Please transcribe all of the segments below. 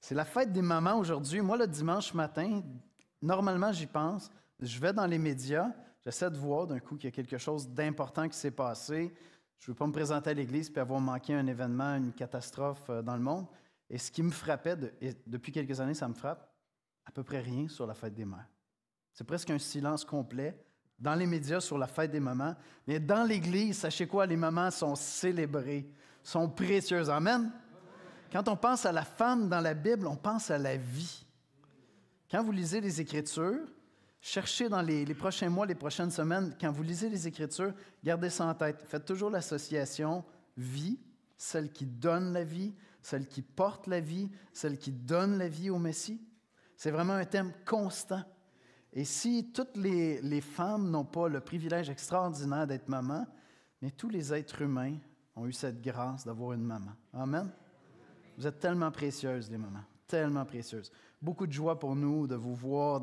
C'est la fête des mamans aujourd'hui. Moi, le dimanche matin, normalement, j'y pense. Je vais dans les médias, j'essaie de voir d'un coup qu'il y a quelque chose d'important qui s'est passé. Je ne veux pas me présenter à l'église puis avoir manqué un événement, une catastrophe dans le monde. Et ce qui me frappait, et depuis quelques années, ça me frappe, à peu près rien sur la fête des mères. C'est presque un silence complet dans les médias sur la fête des mamans. Mais dans l'Église, sachez quoi, les mamans sont célébrées, sont précieuses. Amen? Quand on pense à la femme dans la Bible, on pense à la vie. Quand vous lisez les Écritures, cherchez dans les prochains mois, les prochaines semaines, quand vous lisez les Écritures, gardez ça en tête. Faites toujours l'association vie, celle qui donne la vie, celle qui porte la vie, celle qui donne la vie au Messie. C'est vraiment un thème constant. Et si toutes les femmes n'ont pas le privilège extraordinaire d'être maman, mais tous les êtres humains ont eu cette grâce d'avoir une maman. Amen? Vous êtes tellement précieuses, les mamans, tellement précieuses. Beaucoup de joie pour nous de vous voir,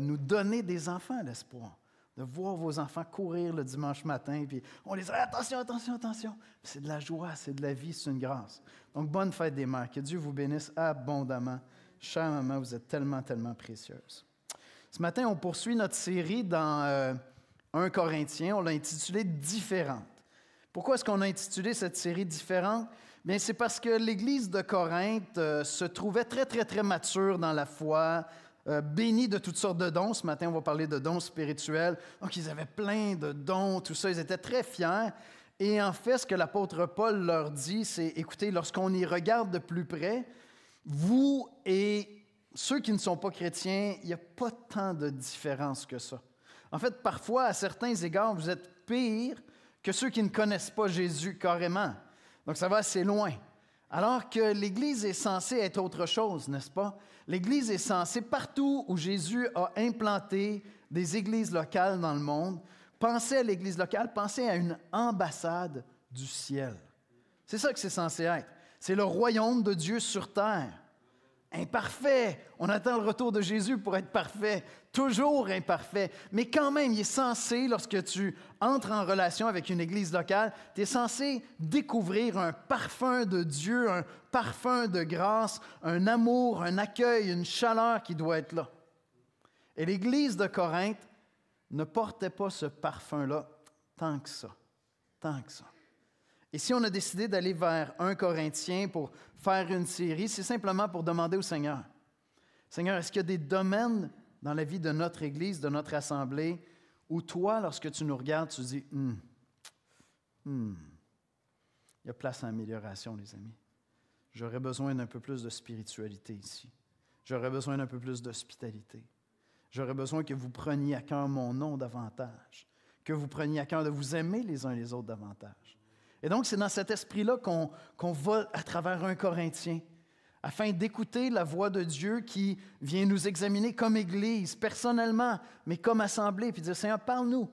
nous donner des enfants à l'espoir, de voir vos enfants courir le dimanche matin, puis on les dit « Attention, attention, attention! » C'est de la joie, c'est de la vie, c'est une grâce. Donc, bonne fête des mères. Que Dieu vous bénisse abondamment. Chère maman, vous êtes tellement, tellement précieuse. Ce matin, on poursuit notre série dans 1 Corinthiens. On l'a intitulée « Différente ». Pourquoi est-ce qu'on a intitulé cette série « Différente » ? Bien, c'est parce que l'Église de Corinthe se trouvait très, très, très mature dans la foi, bénie de toutes sortes de dons. Ce matin, on va parler de dons spirituels. Donc, ils avaient plein de dons, tout ça. Ils étaient très fiers. Et en fait, ce que l'apôtre Paul leur dit, c'est, écoutez, lorsqu'on y regarde de plus près, vous et ceux qui ne sont pas chrétiens, il n'y a pas tant de différence que ça. En fait, parfois, à certains égards, vous êtes pire que ceux qui ne connaissent pas Jésus carrément. Donc, ça va assez loin. Alors que l'Église est censée être autre chose, n'est-ce pas? L'Église est censée, partout où Jésus a implanté des églises locales dans le monde, pensez à l'Église locale, pensez à une ambassade du ciel. C'est ça que c'est censé être. C'est le royaume de Dieu sur terre. Imparfait. On attend le retour de Jésus pour être parfait. Toujours imparfait. Mais quand même, il est censé, lorsque tu entres en relation avec une église locale, tu es censé découvrir un parfum de Dieu, un parfum de grâce, un amour, un accueil, une chaleur qui doit être là. Et l'église de Corinthe ne portait pas ce parfum-là tant que ça. Tant que ça. Et si on a décidé d'aller vers 1 Corinthiens pour faire une série, c'est simplement pour demander au Seigneur, Seigneur, est-ce qu'il y a des domaines dans la vie de notre Église, de notre assemblée, où toi, lorsque tu nous regardes, tu dis, il y a place à amélioration, les amis. J'aurais besoin d'un peu plus de spiritualité ici. J'aurais besoin d'un peu plus d'hospitalité. J'aurais besoin que vous preniez à cœur mon nom davantage, que vous preniez à cœur de vous aimer les uns les autres davantage. Et donc, c'est dans cet esprit-là qu'on va à travers 1 Corinthiens, afin d'écouter la voix de Dieu qui vient nous examiner comme Église, personnellement, mais comme assemblée, puis dire, Seigneur, parle-nous.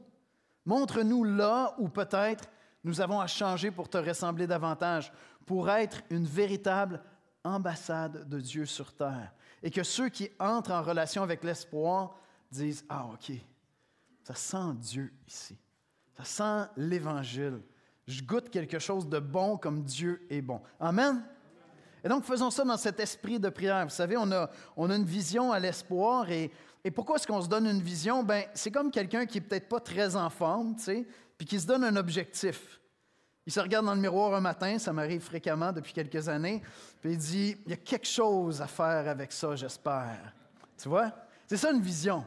Montre-nous là où peut-être nous avons à changer pour te ressembler davantage, pour être une véritable ambassade de Dieu sur terre. Et que ceux qui entrent en relation avec l'espoir disent, ah, OK, ça sent Dieu ici. Ça sent l'Évangile. Je goûte quelque chose de bon comme Dieu est bon. Amen? Et donc, faisons ça dans cet esprit de prière. Vous savez, on a une vision à l'espoir. Et pourquoi est-ce qu'on se donne une vision? Bien, c'est comme quelqu'un qui n'est peut-être pas très en forme, tu sais, puis qui se donne un objectif. Il se regarde dans le miroir un matin, ça m'arrive fréquemment depuis quelques années, puis il dit, il y a quelque chose à faire avec ça, j'espère. Tu vois? C'est ça une vision.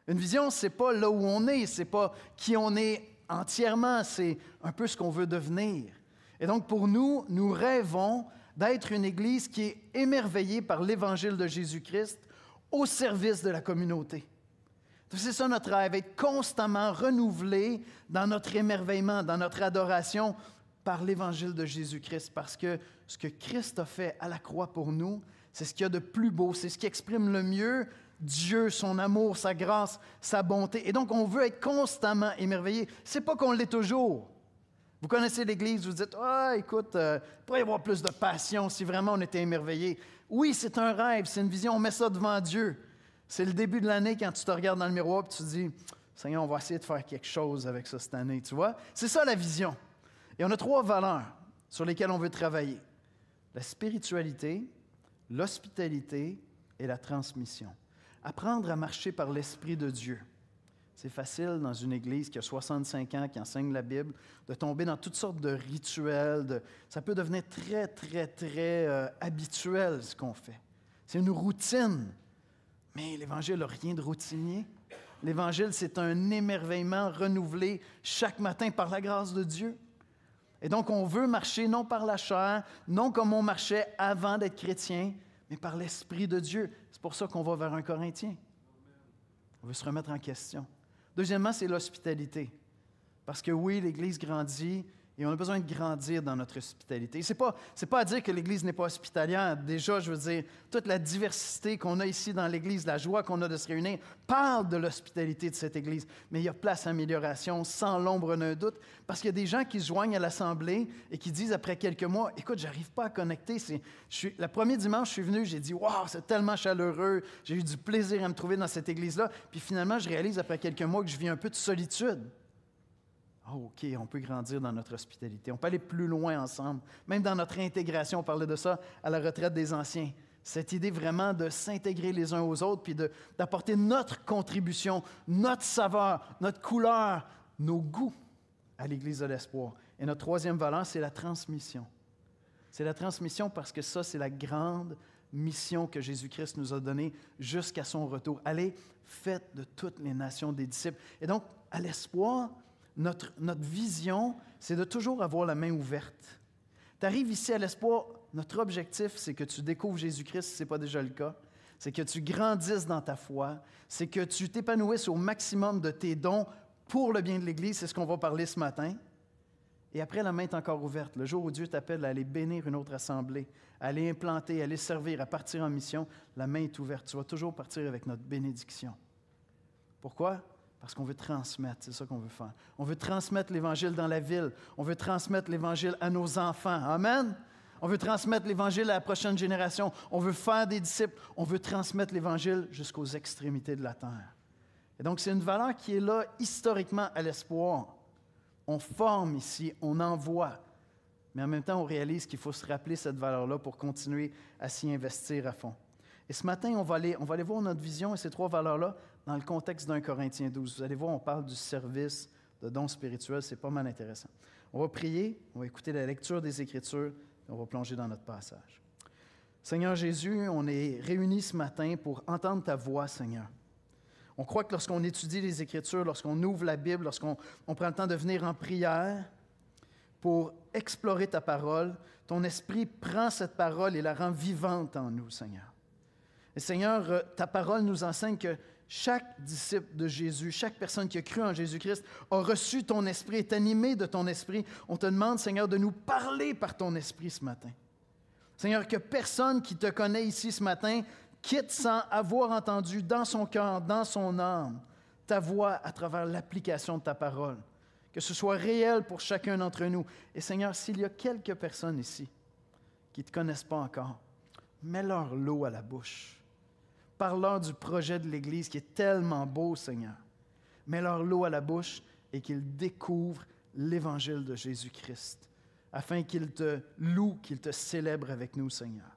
Une vision, c'est pas là où on est, c'est pas qui on est entièrement, c'est un peu ce qu'on veut devenir. Et donc, pour nous, nous rêvons d'être une Église qui est émerveillée par l'Évangile de Jésus-Christ au service de la communauté. C'est ça notre rêve, être constamment renouvelé dans notre émerveillement, dans notre adoration par l'Évangile de Jésus-Christ, parce que ce que Christ a fait à la croix pour nous, c'est ce qu'il y a de plus beau, c'est ce qui exprime le mieux Dieu, son amour, sa grâce, sa bonté. Et donc, on veut être constamment émerveillé. C'est pas qu'on l'est toujours. Vous connaissez l'Église, vous dites, « Ah, écoute, il pourrait y avoir plus de passion si vraiment on était émerveillé. » Oui, c'est un rêve, c'est une vision, on met ça devant Dieu. C'est le début de l'année quand tu te regardes dans le miroir et tu te dis, « Seigneur, on va essayer de faire quelque chose avec ça cette année. » Tu vois? C'est ça la vision. Et on a 3 valeurs sur lesquelles on veut travailler. La spiritualité, l'hospitalité et la transmission. Apprendre à marcher par l'Esprit de Dieu. C'est facile dans une église qui a 65 ans, qui enseigne la Bible, de tomber dans toutes sortes de rituels. Ça peut devenir très, très, très habituel, ce qu'on fait. C'est une routine. Mais l'Évangile n'a rien de routinier. L'Évangile, c'est un émerveillement renouvelé chaque matin par la grâce de Dieu. Et donc, on veut marcher non par la chair, non comme on marchait avant d'être chrétien, mais par l'Esprit de Dieu. C'est pour ça qu'on va vers un Corinthien. On veut se remettre en question. Deuxièmement, c'est l'hospitalité. Parce que oui, l'Église grandit et on a besoin de grandir dans notre hospitalité. Ce n'est pas à dire que l'Église n'est pas hospitalière. Déjà, je veux dire, toute la diversité qu'on a ici dans l'Église, la joie qu'on a de se réunir, parle de l'hospitalité de cette Église. Mais il y a place à amélioration, sans l'ombre d'un doute, parce qu'il y a des gens qui se joignent à l'Assemblée et qui disent après quelques mois, « Écoute, je n'arrive pas à connecter. Le premier dimanche, je suis venu, j'ai dit, « Wow, c'est tellement chaleureux. J'ai eu du plaisir à me trouver dans cette Église-là. » Puis finalement, je réalise après quelques mois que je vis un peu de solitude. Oh, OK, on peut grandir dans notre hospitalité. On peut aller plus loin ensemble. Même dans notre intégration, on parlait de ça à la retraite des anciens. Cette idée vraiment de s'intégrer les uns aux autres puis d'apporter notre contribution, notre saveur, notre couleur, nos goûts à l'Église de l'Espoir. Et notre troisième valeur, c'est la transmission. C'est la transmission parce que ça, c'est la grande mission que Jésus-Christ nous a donnée jusqu'à son retour. Allez, faites de toutes les nations des disciples. Et donc, à l'Espoir, notre vision, c'est de toujours avoir la main ouverte. Tu arrives ici à l'Espoir, notre objectif, c'est que tu découvres Jésus-Christ, si ce n'est pas déjà le cas. C'est que tu grandisses dans ta foi. C'est que tu t'épanouisses au maximum de tes dons pour le bien de l'Église. C'est ce qu'on va parler ce matin. Et après, la main est encore ouverte. Le jour où Dieu t'appelle à aller bénir une autre assemblée, à aller implanter, à aller servir, à partir en mission, la main est ouverte. Tu vas toujours partir avec notre bénédiction. Pourquoi? Parce qu'on veut transmettre, c'est ça qu'on veut faire. On veut transmettre l'Évangile dans la ville. On veut transmettre l'Évangile à nos enfants. Amen? On veut transmettre l'Évangile à la prochaine génération. On veut faire des disciples. On veut transmettre l'Évangile jusqu'aux extrémités de la terre. Et donc, c'est une valeur qui est là historiquement à l'Espoir. On forme ici, on envoie. Mais en même temps, on réalise qu'il faut se rappeler cette valeur-là pour continuer à s'y investir à fond. Et ce matin, on va aller voir notre vision et ces trois valeurs-là dans le contexte d'un Corinthiens 12. Vous allez voir, on parle du service, de dons spirituels, c'est pas mal intéressant. On va prier, on va écouter la lecture des Écritures, et on va plonger dans notre passage. Seigneur Jésus, on est réunis ce matin pour entendre ta voix, Seigneur. On croit que lorsqu'on étudie les Écritures, lorsqu'on ouvre la Bible, lorsqu'on prend le temps de venir en prière pour explorer ta parole, ton esprit prend cette parole et la rend vivante en nous, Seigneur. Et Seigneur, ta parole nous enseigne que chaque disciple de Jésus, chaque personne qui a cru en Jésus-Christ a reçu ton esprit, est animé de ton esprit. On te demande, Seigneur, de nous parler par ton esprit ce matin. Seigneur, que personne qui te connaît ici ce matin quitte sans avoir entendu dans son cœur, dans son âme, ta voix à travers l'application de ta parole. Que ce soit réel pour chacun d'entre nous. Et Seigneur, s'il y a quelques personnes ici qui ne te connaissent pas encore, mets-leur l'eau à la bouche. Parle-leur du projet de l'Église qui est tellement beau, Seigneur. Mets-leur l'eau à la bouche et qu'ils découvrent l'Évangile de Jésus-Christ, afin qu'ils te louent, qu'ils te célèbrent avec nous, Seigneur,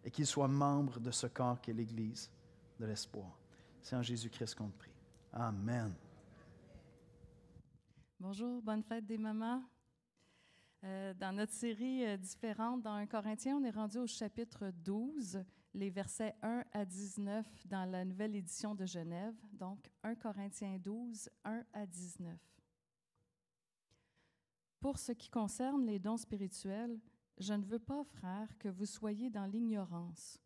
et qu'ils soient membres de ce corps qu'est l'Église de l'Espoir. C'est en Jésus-Christ qu'on te prie. Amen. Bonjour, bonne fête des mamans. Dans notre série différente, dans 1 Corinthiens, on est rendu au chapitre 12, les versets 1 à 19 dans la nouvelle édition de Genève. Donc, 1 Corinthiens 12, 1 à 19. Pour ce qui concerne les dons spirituels, je ne veux pas, frères, que vous soyez dans l'ignorance.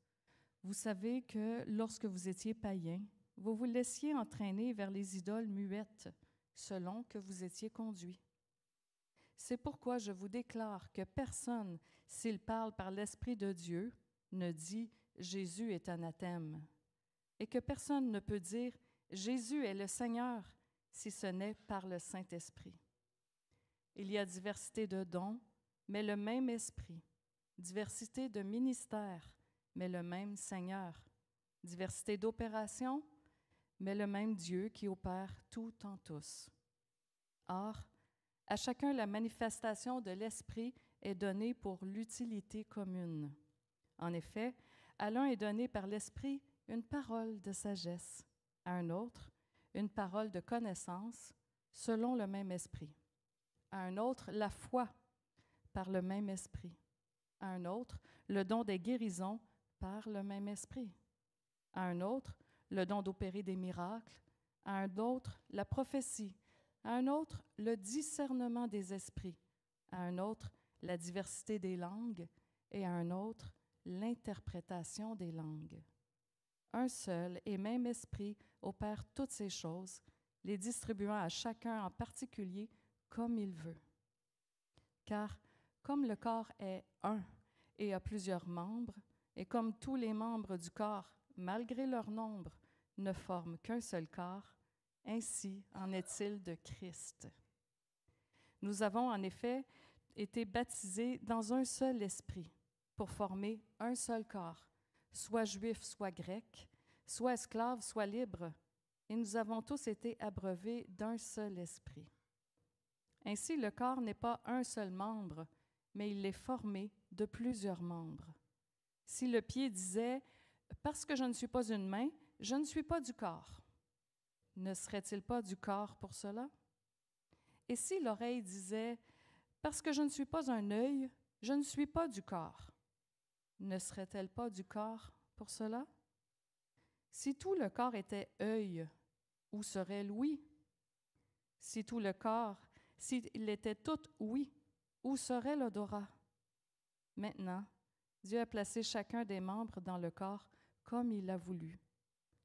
Vous savez que lorsque vous étiez païens, vous vous laissiez entraîner vers les idoles muettes, selon que vous étiez conduits. C'est pourquoi je vous déclare que personne, s'il parle par l'Esprit de Dieu, ne dit « Jésus est anathème » et que personne ne peut dire « Jésus est le Seigneur » si ce n'est par le Saint-Esprit. Il y a diversité de dons, mais le même Esprit, diversité de ministères, mais le même Seigneur, diversité d'opérations, mais le même Dieu qui opère tout en tous. Or, à chacun la manifestation de l'Esprit est donnée pour l'utilité commune. En effet, à l'un est donné par l'Esprit une parole de sagesse, à un autre une parole de connaissance selon le même Esprit, à un autre la foi par le même Esprit, à un autre le don des guérisons par le même Esprit, à un autre le don d'opérer des miracles, à un autre la prophétie, à un autre le discernement des esprits, à un autre la diversité des langues et à un autre l'interprétation des langues. Un seul et même Esprit opère toutes ces choses, les distribuant à chacun en particulier comme il veut. Car comme le corps est un et a plusieurs membres, et comme tous les membres du corps, malgré leur nombre, ne forment qu'un seul corps, ainsi en est-il de Christ. Nous avons en effet été baptisés dans un seul esprit pour former un seul corps, soit juif, soit grec, soit esclave, soit libre, et nous avons tous été abreuvés d'un seul esprit. Ainsi, le corps n'est pas un seul membre, mais il est formé de plusieurs membres. Si le pied disait « Parce que je ne suis pas une main, je ne suis pas du corps », ne serait-il pas du corps pour cela? Et si l'oreille disait « Parce que je ne suis pas un œil, je ne suis pas du corps », ne serait-elle pas du corps pour cela? Si tout le corps était œil, où serait l'ouïe? Si tout le corps, s'il était tout ouïe, où serait l'odorat? Maintenant, Dieu a placé chacun des membres dans le corps comme il l'a voulu.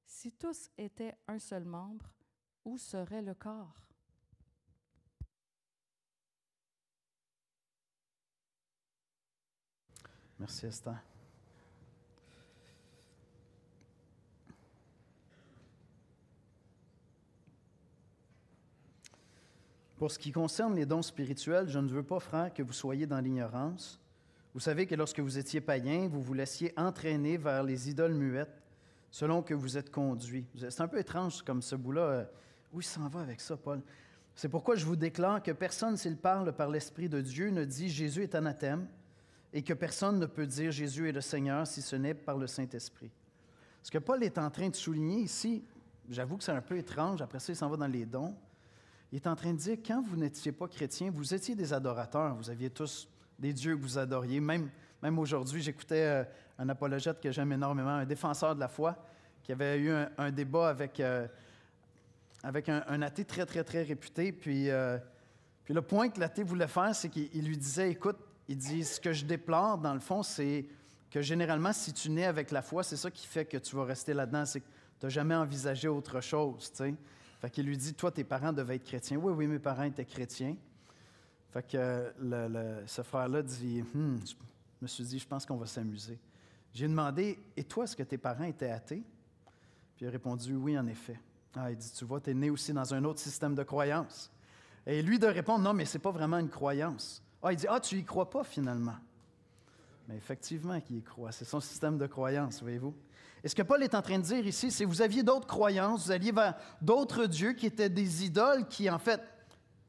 Si tous étaient un seul membre, où serait le corps? Merci, Esther. Pour ce qui concerne les dons spirituels, je ne veux pas, frères, que vous soyez dans l'ignorance. Vous savez que lorsque vous étiez païens, vous vous laissiez entraîner vers les idoles muettes, selon que vous êtes conduits. C'est un peu étrange comme ce bout-là. Où il s'en va avec ça, Paul? C'est pourquoi je vous déclare que personne, s'il parle par l'Esprit de Dieu, ne dit « Jésus est anathème » et que personne ne peut dire « Jésus est le Seigneur » si ce n'est par le Saint-Esprit. Ce que Paul est en train de souligner ici, j'avoue que c'est un peu étrange, après ça, il s'en va dans les dons. Il est en train de dire, quand vous n'étiez pas chrétien, vous étiez des adorateurs, vous aviez tous des dieux que vous adoriez. Même aujourd'hui, j'écoutais un apologète que j'aime énormément, un défenseur de la foi, qui avait eu un débat avec un athée très, très, très réputé. Puis le point que l'athée voulait faire, c'est qu'il lui disait, écoute, il dit, ce que je déplore, dans le fond, c'est que généralement, si tu nais avec la foi, c'est ça qui fait que tu vas rester là-dedans, c'est que tu n'as jamais envisagé autre chose, tu sais. Fait qu'il lui dit, toi, tes parents devaient être chrétiens. Oui, mes parents étaient chrétiens. Fait que ce frère-là dit, je me suis dit, je pense qu'on va s'amuser. J'ai demandé, et toi, est-ce que tes parents étaient athées? Puis il a répondu, oui, en effet. Ah, il dit, tu vois, tu es né aussi dans un autre système de croyance. Et lui de répondre, non, mais ce n'est pas vraiment une croyance. Ah, il dit, tu y crois pas finalement. Mais effectivement qu'il y croit. C'est son système de croyance, voyez-vous. Et ce que Paul est en train de dire ici, c'est que vous aviez d'autres croyances, vous alliez vers d'autres dieux qui étaient des idoles qui, en fait,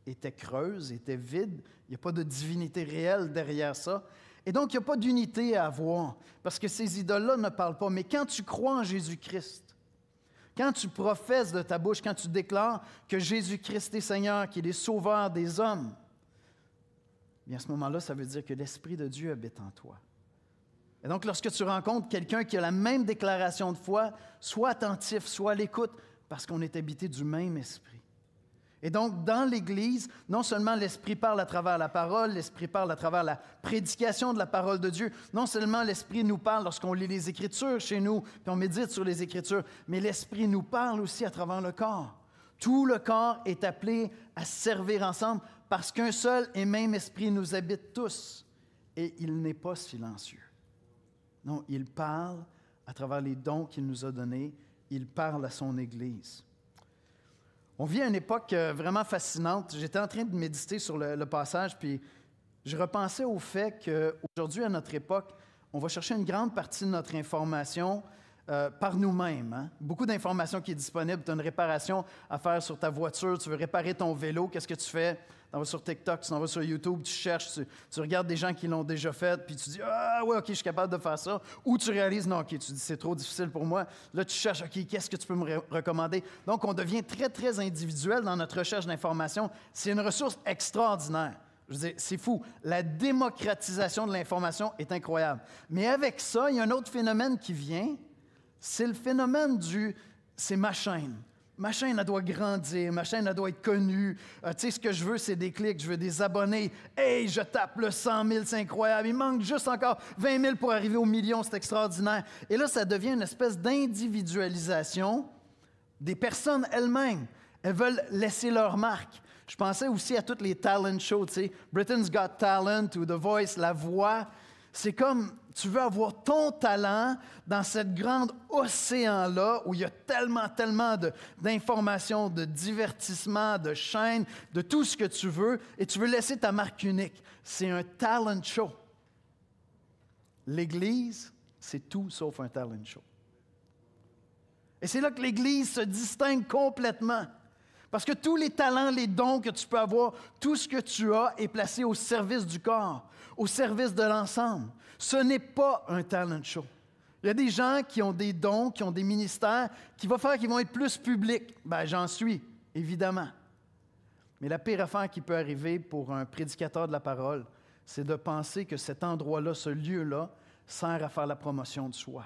étaient creuses, étaient vides. Il n'y a pas de divinité réelle derrière ça. Et donc, il n'y a pas d'unité à avoir, parce que ces idoles-là ne parlent pas. Mais quand tu crois en Jésus-Christ, quand tu professes de ta bouche, quand tu déclares que Jésus-Christ est Seigneur, qu'il est sauveur des hommes, bien à ce moment-là, ça veut dire que l'Esprit de Dieu habite en toi. Et donc, lorsque tu rencontres quelqu'un qui a la même déclaration de foi, sois attentif, sois à l'écoute, parce qu'on est habité du même esprit. Et donc, dans l'Église, non seulement l'Esprit parle à travers la parole, l'Esprit parle à travers la prédication de la parole de Dieu, non seulement l'Esprit nous parle lorsqu'on lit les Écritures chez nous, puis on médite sur les Écritures, mais l'Esprit nous parle aussi à travers le corps. Tout le corps est appelé à servir ensemble parce qu'un seul et même Esprit nous habite tous. Et il n'est pas silencieux. Non, il parle à travers les dons qu'il nous a donnés. Il parle à son Église. On vit à une époque vraiment fascinante. J'étais en train de méditer sur le passage, puis je repensais au fait qu'aujourd'hui, à notre époque, on va chercher une grande partie de notre information par nous-mêmes. Hein? Beaucoup d'informations qui est disponible. Tu as une réparation à faire sur ta voiture, tu veux réparer ton vélo, qu'est-ce que tu fais? Tu t'en vas sur TikTok, tu t'en vas sur YouTube, tu cherches, tu regardes des gens qui l'ont déjà fait, puis tu dis « Ah ouais, OK, je suis capable de faire ça ». Ou tu réalises « Non, OK, tu dis c'est trop difficile pour moi ». Là, tu cherches « OK, qu'est-ce que tu peux me recommander ?» Donc, on devient très, très individuel dans notre recherche d'information. C'est une ressource extraordinaire. Je veux dire, c'est fou. La démocratisation de l'information est incroyable. Mais avec ça, il y a un autre phénomène qui vient. C'est le phénomène c'est ma chaîne. Ma chaîne, elle doit grandir. Ma chaîne, elle doit être connue. Tu sais, ce que je veux, c'est des clics. Je veux des abonnés. Hey, je tape le 100 000, c'est incroyable. Il manque juste encore 20 000 pour arriver au million. C'est extraordinaire. Et là, ça devient une espèce d'individualisation des personnes elles-mêmes. Elles veulent laisser leur marque. Je pensais aussi à toutes les talent shows, tu sais, Britain's Got Talent ou The Voice, La Voix. C'est comme, tu veux avoir ton talent dans cette grande océan-là où il y a tellement d'informations, de divertissements, de chaînes, de tout ce que tu veux, et tu veux laisser ta marque unique. C'est un talent show. L'Église, c'est tout sauf un talent show. Et c'est là que l'Église se distingue complètement. Parce que tous les talents, les dons que tu peux avoir, tout ce que tu as est placé au service du corps, au service de l'ensemble. Ce n'est pas un talent show. Il y a des gens qui ont des dons, qui ont des ministères, qui vont être plus publics. Bien, j'en suis, évidemment. Mais la pire affaire qui peut arriver pour un prédicateur de la parole, c'est de penser que cet endroit-là, ce lieu-là, sert à faire la promotion de soi.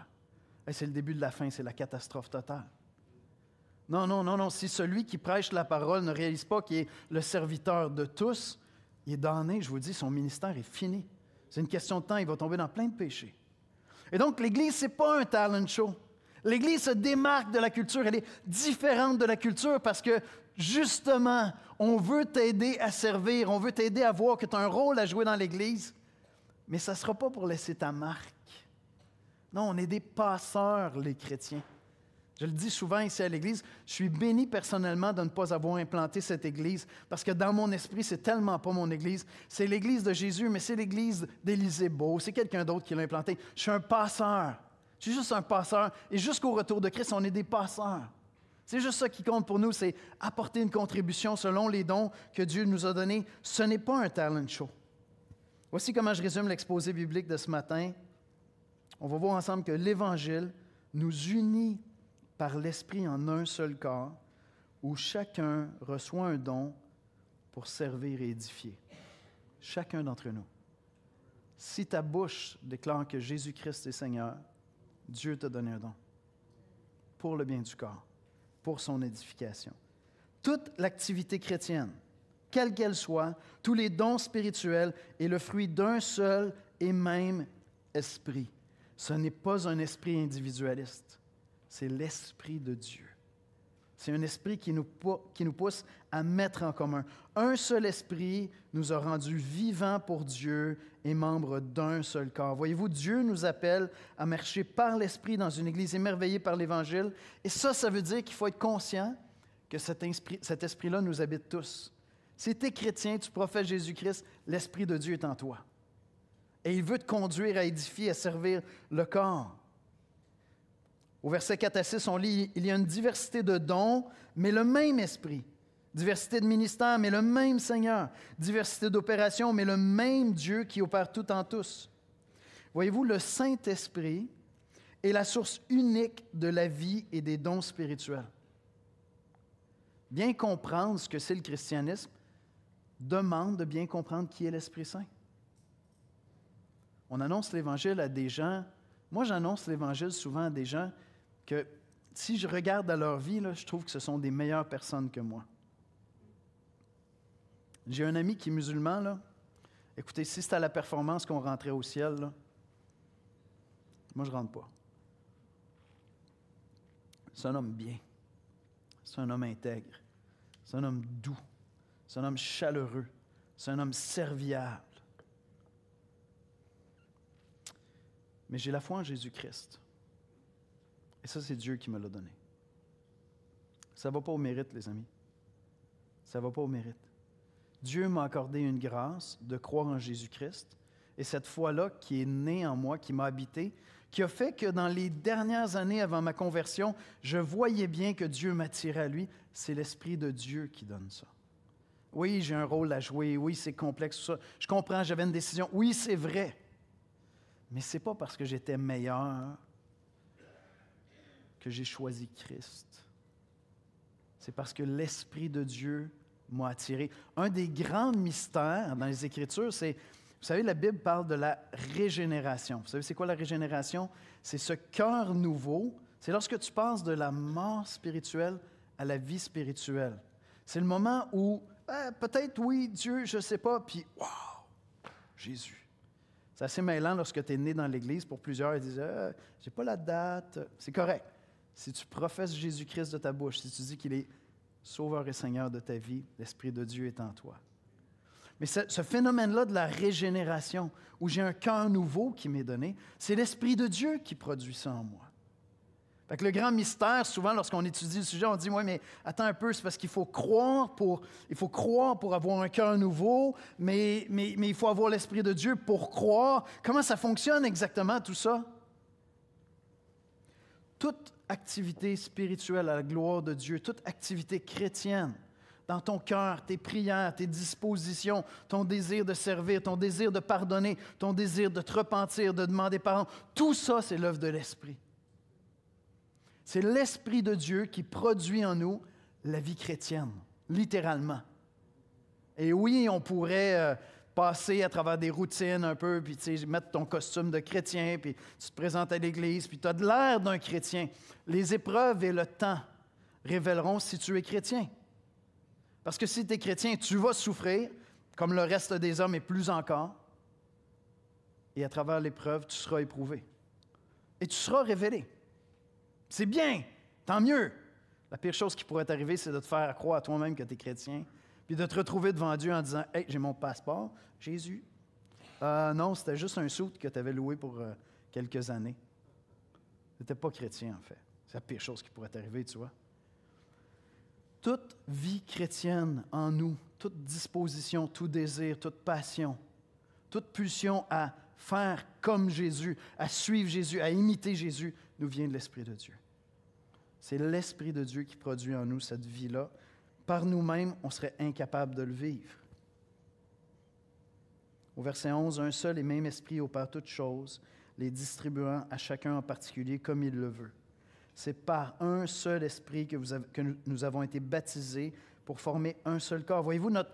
Et c'est le début de la fin, c'est la catastrophe totale. Non. Si celui qui prêche la parole ne réalise pas qu'il est le serviteur de tous, il est damné, je vous dis, son ministère est fini. C'est une question de temps, il va tomber dans plein de péchés. Et donc, l'Église, ce n'est pas un talent show. L'Église se démarque de la culture, elle est différente de la culture parce que, justement, on veut t'aider à servir, on veut t'aider à voir que tu as un rôle à jouer dans l'Église, mais ça ne sera pas pour laisser ta marque. Non, on est des passeurs, les chrétiens. Je le dis souvent ici à l'Église, je suis béni personnellement de ne pas avoir implanté cette Église parce que dans mon esprit, c'est tellement pas mon Église. C'est l'Église de Jésus, mais c'est l'Église d'Élisée-Beau. C'est quelqu'un d'autre qui l'a implanté. Je suis un passeur. Je suis juste un passeur. Et jusqu'au retour de Christ, on est des passeurs. C'est juste ça qui compte pour nous, c'est apporter une contribution selon les dons que Dieu nous a donnés. Ce n'est pas un talent show. Voici comment je résume l'exposé biblique de ce matin. On va voir ensemble que l'Évangile nous unit par l'Esprit en un seul corps, où chacun reçoit un don pour servir et édifier. Chacun d'entre nous. Si ta bouche déclare que Jésus-Christ est Seigneur, Dieu t'a donné un don pour le bien du corps, pour son édification. Toute l'activité chrétienne, quelle qu'elle soit, tous les dons spirituels est le fruit d'un seul et même esprit. Ce n'est pas un esprit individualiste. C'est l'Esprit de Dieu. C'est un esprit qui nous pousse à mettre en commun. Un seul esprit nous a rendus vivants pour Dieu et membres d'un seul corps. Voyez-vous, Dieu nous appelle à marcher par l'Esprit dans une Église émerveillée par l'Évangile. Et ça veut dire qu'il faut être conscient que cet esprit-là nous habite tous. Si tu es chrétien, tu profètes Jésus-Christ, l'Esprit de Dieu est en toi. Et il veut te conduire à édifier, à servir le corps. Au verset 4 à 6, on lit « Il y a une diversité de dons, mais le même esprit. Diversité de ministères, mais le même Seigneur. Diversité d'opérations, mais le même Dieu qui opère tout en tous. » Voyez-vous, le Saint-Esprit est la source unique de la vie et des dons spirituels. Bien comprendre ce que c'est le christianisme demande de bien comprendre qui est l'Esprit Saint. On annonce l'Évangile à des gens. Moi, j'annonce l'Évangile souvent à des gens que, si je regarde à leur vie, là, je trouve que ce sont des meilleures personnes que moi. J'ai un ami qui est musulman, là. Écoutez, si c'était à la performance qu'on rentrait au ciel, là, moi, je ne rentre pas. C'est un homme bien. C'est un homme intègre. C'est un homme doux. C'est un homme chaleureux. C'est un homme serviable. Mais j'ai la foi en Jésus-Christ. Et ça, c'est Dieu qui me l'a donné. Ça ne va pas au mérite, les amis. Ça ne va pas au mérite. Dieu m'a accordé une grâce de croire en Jésus-Christ. Et cette foi-là qui est née en moi, qui m'a habité, qui a fait que dans les dernières années avant ma conversion, je voyais bien que Dieu m'attirait à lui. C'est l'Esprit de Dieu qui donne ça. Oui, j'ai un rôle à jouer. Oui, c'est complexe, tout ça. Je comprends, j'avais une décision. Oui, c'est vrai. Mais ce n'est pas parce que j'étais meilleur que j'ai choisi Christ. C'est parce que l'Esprit de Dieu m'a attiré. Un des grands mystères dans les Écritures, c'est, vous savez, la Bible parle de la régénération. Vous savez, c'est quoi la régénération? C'est ce cœur nouveau. C'est lorsque tu passes de la mort spirituelle à la vie spirituelle. C'est le moment où, peut-être, oui, Dieu, je ne sais pas, puis, wow, Jésus. C'est assez mêlant lorsque tu es né dans l'Église. Pour plusieurs, ils disent, je n'ai pas la date. C'est correct. Si tu professes Jésus-Christ de ta bouche, si tu dis qu'il est Sauveur et Seigneur de ta vie, l'Esprit de Dieu est en toi. Mais ce phénomène-là de la régénération, où j'ai un cœur nouveau qui m'est donné, c'est l'Esprit de Dieu qui produit ça en moi. Fait que le grand mystère, souvent, lorsqu'on étudie le sujet, on dit « Oui, mais attends un peu, c'est parce qu'il faut croire pour avoir un cœur nouveau, mais il faut avoir l'Esprit de Dieu pour croire. » Comment ça fonctionne exactement, tout ça? Toute activité spirituelle à la gloire de Dieu, toute activité chrétienne, dans ton cœur, tes prières, tes dispositions, ton désir de servir, ton désir de pardonner, ton désir de te repentir, de demander pardon, tout ça, c'est l'œuvre de l'Esprit. C'est l'Esprit de Dieu qui produit en nous la vie chrétienne, littéralement. Et oui, on pourrait passer à travers des routines un peu, puis mettre ton costume de chrétien, puis tu te présentes à l'Église, puis tu as de l'air d'un chrétien. Les épreuves et le temps révéleront si tu es chrétien. Parce que si tu es chrétien, tu vas souffrir, comme le reste des hommes et plus encore. Et à travers l'épreuve, tu seras éprouvé. Et tu seras révélé. C'est bien, tant mieux. La pire chose qui pourrait t'arriver, c'est de te faire croire à toi-même que tu es chrétien, puis de te retrouver devant Dieu en disant « Hey, j'ai mon passeport, Jésus. » Non, c'était juste un soute que tu avais loué pour quelques années. Tu n'étais pas chrétien, en fait. C'est la pire chose qui pourrait t'arriver, tu vois. Toute vie chrétienne en nous, toute disposition, tout désir, toute passion, toute pulsion à faire comme Jésus, à suivre Jésus, à imiter Jésus, nous vient de l'Esprit de Dieu. C'est l'Esprit de Dieu qui produit en nous cette vie-là. Par nous-mêmes, on serait incapable de le vivre. Au verset 11, « Un seul et même Esprit opère toutes choses, les distribuant à chacun en particulier comme il le veut. » C'est par un seul Esprit que nous avons été baptisés pour former un seul corps. Voyez-vous, notre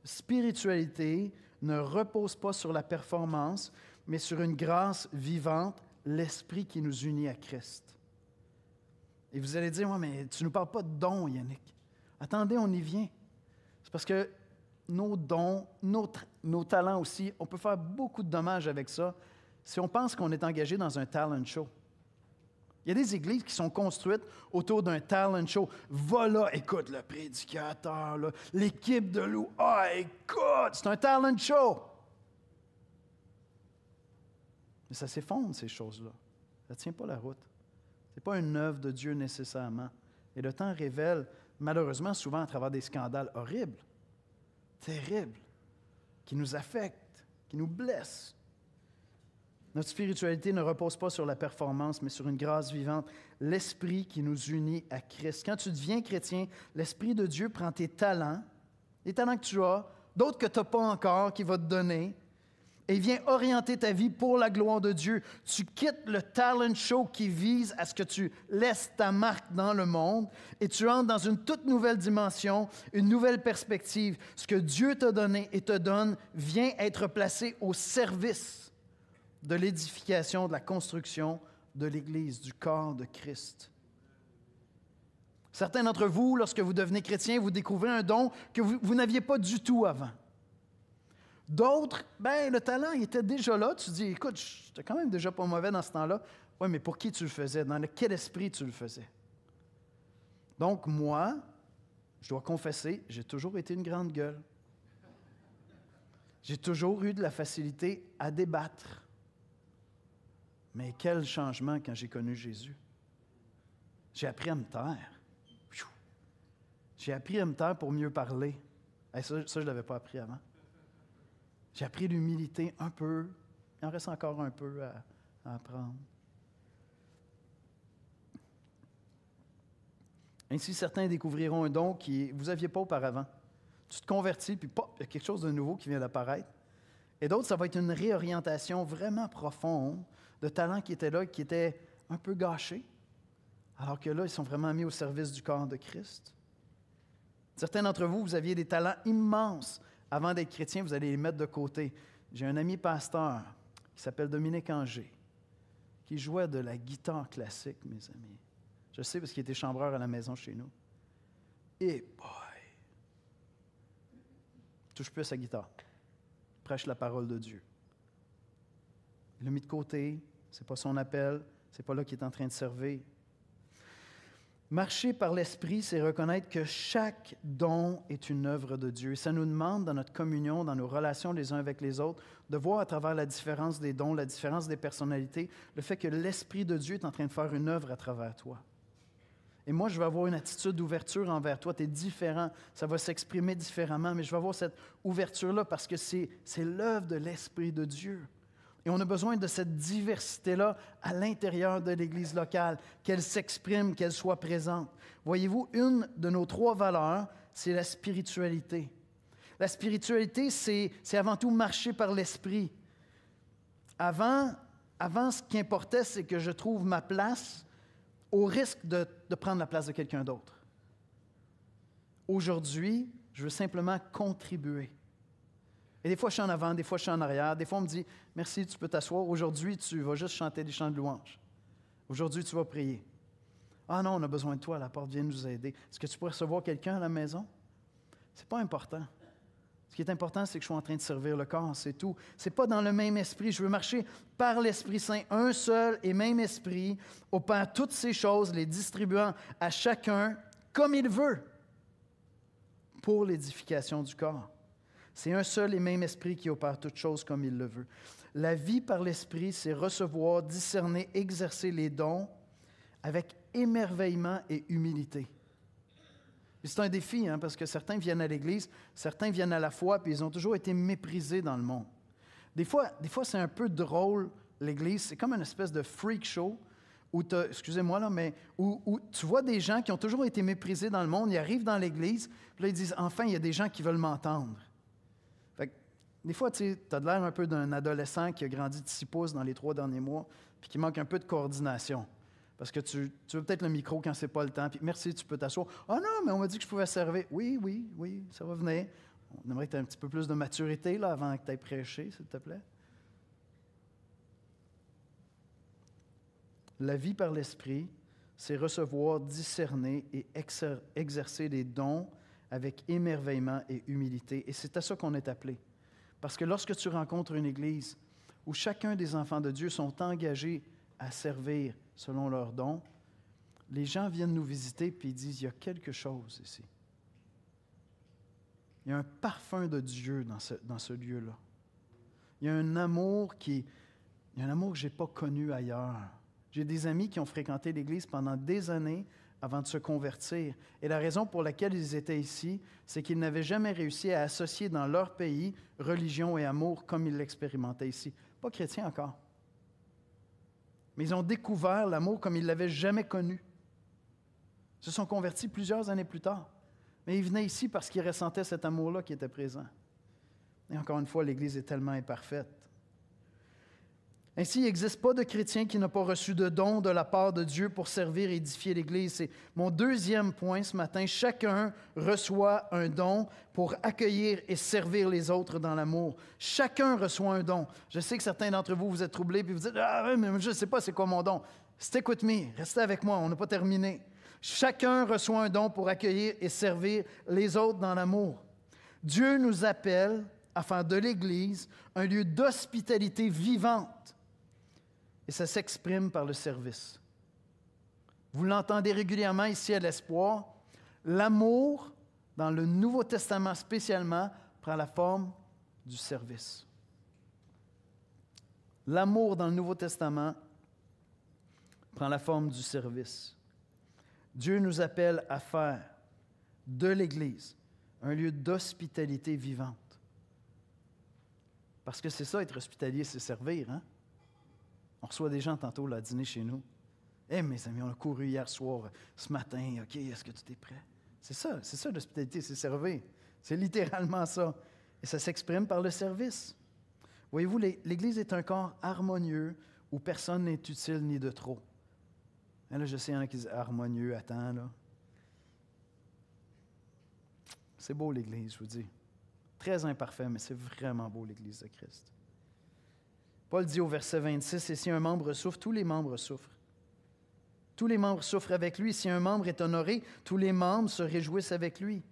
spiritualité ne repose pas sur la performance, mais sur une grâce vivante, l'Esprit qui nous unit à Christ. Et vous allez dire, « Ouais, mais tu ne nous parles pas de dons, Yannick. » Attendez, on y vient. C'est parce que nos dons, nos talents aussi, on peut faire beaucoup de dommages avec ça si on pense qu'on est engagé dans un talent show. Il y a des églises qui sont construites autour d'un talent show. Va là, écoute le prédicateur, là, l'équipe de loup. Ah, écoute, c'est un talent show. Mais ça s'effondre, ces choses-là. Ça ne tient pas la route. Ce n'est pas une œuvre de Dieu nécessairement. Et le temps révèle, malheureusement, souvent à travers des scandales horribles, terribles, qui nous affectent, qui nous blessent. Notre spiritualité ne repose pas sur la performance, mais sur une grâce vivante, l'Esprit qui nous unit à Christ. Quand tu deviens chrétien, l'Esprit de Dieu prend tes talents, les talents que tu as, d'autres que tu n'as pas encore, qu'il va te donner, et il vient orienter ta vie pour la gloire de Dieu. Tu quittes le talent show qui vise à ce que tu laisses ta marque dans le monde et tu entres dans une toute nouvelle dimension, une nouvelle perspective. Ce que Dieu t'a donné et te donne vient être placé au service de l'édification, de la construction de l'Église, du corps de Christ. Certains d'entre vous, lorsque vous devenez chrétien, vous découvrez un don que vous n'aviez pas du tout avant. D'autres, le talent, il était déjà là. Tu te dis, écoute, j'étais quand même déjà pas mauvais dans ce temps-là. Oui, mais pour qui tu le faisais? Dans quel esprit tu le faisais? Donc, moi, je dois confesser, j'ai toujours été une grande gueule. J'ai toujours eu de la facilité à débattre. Mais quel changement quand j'ai connu Jésus. J'ai appris à me taire. J'ai appris à me taire pour mieux parler. Ça, je ne l'avais pas appris avant. J'ai appris l'humilité un peu. Il en reste encore un peu à apprendre. Ainsi, certains découvriront un don que vous n'aviez pas auparavant. Tu te convertis, puis pop, il y a quelque chose de nouveau qui vient d'apparaître. Et d'autres, ça va être une réorientation vraiment profonde de talents qui étaient là, qui étaient un peu gâchés, alors que là, ils sont vraiment mis au service du corps de Christ. Certains d'entre vous, vous aviez des talents immenses. Avant d'être chrétien, vous allez les mettre de côté. J'ai un ami pasteur qui s'appelle Dominique Anger, qui jouait de la guitare classique, mes amis. Je sais parce qu'il était chambreur à la maison chez nous. Et boy! Il touche plus à sa guitare. Il prêche la parole de Dieu. Il l'a mis de côté. Ce n'est pas son appel. Ce n'est pas là qu'il est en train de servir. Marcher par l'Esprit, c'est reconnaître que chaque don est une œuvre de Dieu. Et ça nous demande, dans notre communion, dans nos relations les uns avec les autres, de voir à travers la différence des dons, la différence des personnalités, le fait que l'Esprit de Dieu est en train de faire une œuvre à travers toi. Et moi, je vais avoir une attitude d'ouverture envers toi. Tu es différent, ça va s'exprimer différemment, mais je vais avoir cette ouverture-là parce que c'est l'œuvre de l'Esprit de Dieu. Et on a besoin de cette diversité-là à l'intérieur de l'Église locale, qu'elle s'exprime, qu'elle soit présente. Voyez-vous, une de nos 3 valeurs, c'est la spiritualité. La spiritualité, c'est avant tout marcher par l'Esprit. Avant, ce qui importait, c'est que je trouve ma place au risque de prendre la place de quelqu'un d'autre. Aujourd'hui, je veux simplement contribuer. Et des fois, je suis en avant, des fois, je suis en arrière. Des fois, on me dit, « Merci, tu peux t'asseoir. Aujourd'hui, tu vas juste chanter des chants de louange. Aujourd'hui, tu vas prier. Ah non, on a besoin de toi, la porte vient nous aider. Est-ce que tu pourrais recevoir quelqu'un à la maison? » Ce n'est pas important. Ce qui est important, c'est que je sois en train de servir le corps, c'est tout. Ce n'est pas dans le même esprit. Je veux marcher par l'Esprit Saint, un seul et même esprit, opère toutes ces choses, les distribuant à chacun comme il veut pour l'édification du corps. C'est un seul et même esprit qui opère toutes choses comme il le veut. La vie par l'Esprit, c'est recevoir, discerner, exercer les dons avec émerveillement et humilité. Et c'est un défi, parce que certains viennent à l'Église, certains viennent à la foi, puis ils ont toujours été méprisés dans le monde. Des fois c'est un peu drôle, l'Église. C'est comme une espèce de freak show où où tu vois des gens qui ont toujours été méprisés dans le monde, ils arrivent dans l'Église, puis là, ils disent, enfin, il y a des gens qui veulent m'entendre. Fait que, des fois, tu as l'air un peu d'un adolescent qui a grandi de 6 pouces dans les 3 derniers mois, puis qui manque un peu de coordination. Parce que tu veux peut-être le micro quand c'est pas le temps, puis merci, tu peux t'asseoir. Ah non, mais on m'a dit que je pouvais servir. Oui, ça va venir. On aimerait que tu aies un petit peu plus de maturité là, avant que tu aies prêché, s'il te plaît. La vie par l'Esprit, c'est recevoir, discerner et exercer les dons avec émerveillement et humilité. Et c'est à ça qu'on est appelé. Parce que lorsque tu rencontres une Église où chacun des enfants de Dieu sont engagés à servir selon leurs dons, les gens viennent nous visiter et ils disent, il y a quelque chose ici. Il y a un parfum de Dieu dans ce lieu-là. Il y a un amour que je n'ai pas connu ailleurs. J'ai des amis qui ont fréquenté l'Église pendant des années avant de se convertir. Et la raison pour laquelle ils étaient ici, c'est qu'ils n'avaient jamais réussi à associer dans leur pays religion et amour comme ils l'expérimentaient ici. Pas chrétiens encore. Mais ils ont découvert l'amour comme ils ne l'avaient jamais connu. Ils se sont convertis plusieurs années plus tard. Mais ils venaient ici parce qu'ils ressentaient cet amour-là qui était présent. Et encore une fois, l'Église est tellement imparfaite. Ainsi, il n'existe pas de chrétien qui n'a pas reçu de don de la part de Dieu pour servir et édifier l'Église. C'est mon deuxième point ce matin. Chacun reçoit un don pour accueillir et servir les autres dans l'amour. Chacun reçoit un don. Je sais que certains d'entre vous, vous êtes troublés et vous dites « Ah, mais je ne sais pas c'est quoi mon don. » Stick with me, restez avec moi, on n'a pas terminé. Chacun reçoit un don pour accueillir et servir les autres dans l'amour. Dieu nous appelle à faire de l'Église un lieu d'hospitalité vivante. Et ça s'exprime par le service. Vous l'entendez régulièrement ici à l'Espoir. L'amour, dans le Nouveau Testament spécialement, prend la forme du service. L'amour dans le Nouveau Testament prend la forme du service. Dieu nous appelle à faire de l'Église un lieu d'hospitalité vivante. Parce que c'est ça, être hospitalier, c'est servir, hein? On reçoit des gens tantôt là, à dîner chez nous. Mes amis, on a couru hier soir, ce matin, OK, est-ce que tu es prêt? C'est ça l'hospitalité, c'est servir. C'est littéralement ça. Et ça s'exprime par le service. Voyez-vous, l'Église est un corps harmonieux où personne n'est utile ni de trop. Et là, je sais, il y en a qui disent harmonieux, attends, là. C'est beau l'Église, je vous dis. Très imparfait, mais c'est vraiment beau l'Église de Christ. Paul dit au verset 26, « Et si un membre souffre, tous les membres souffrent. Tous les membres souffrent avec lui. Si un membre est honoré, tous les membres se réjouissent avec lui. »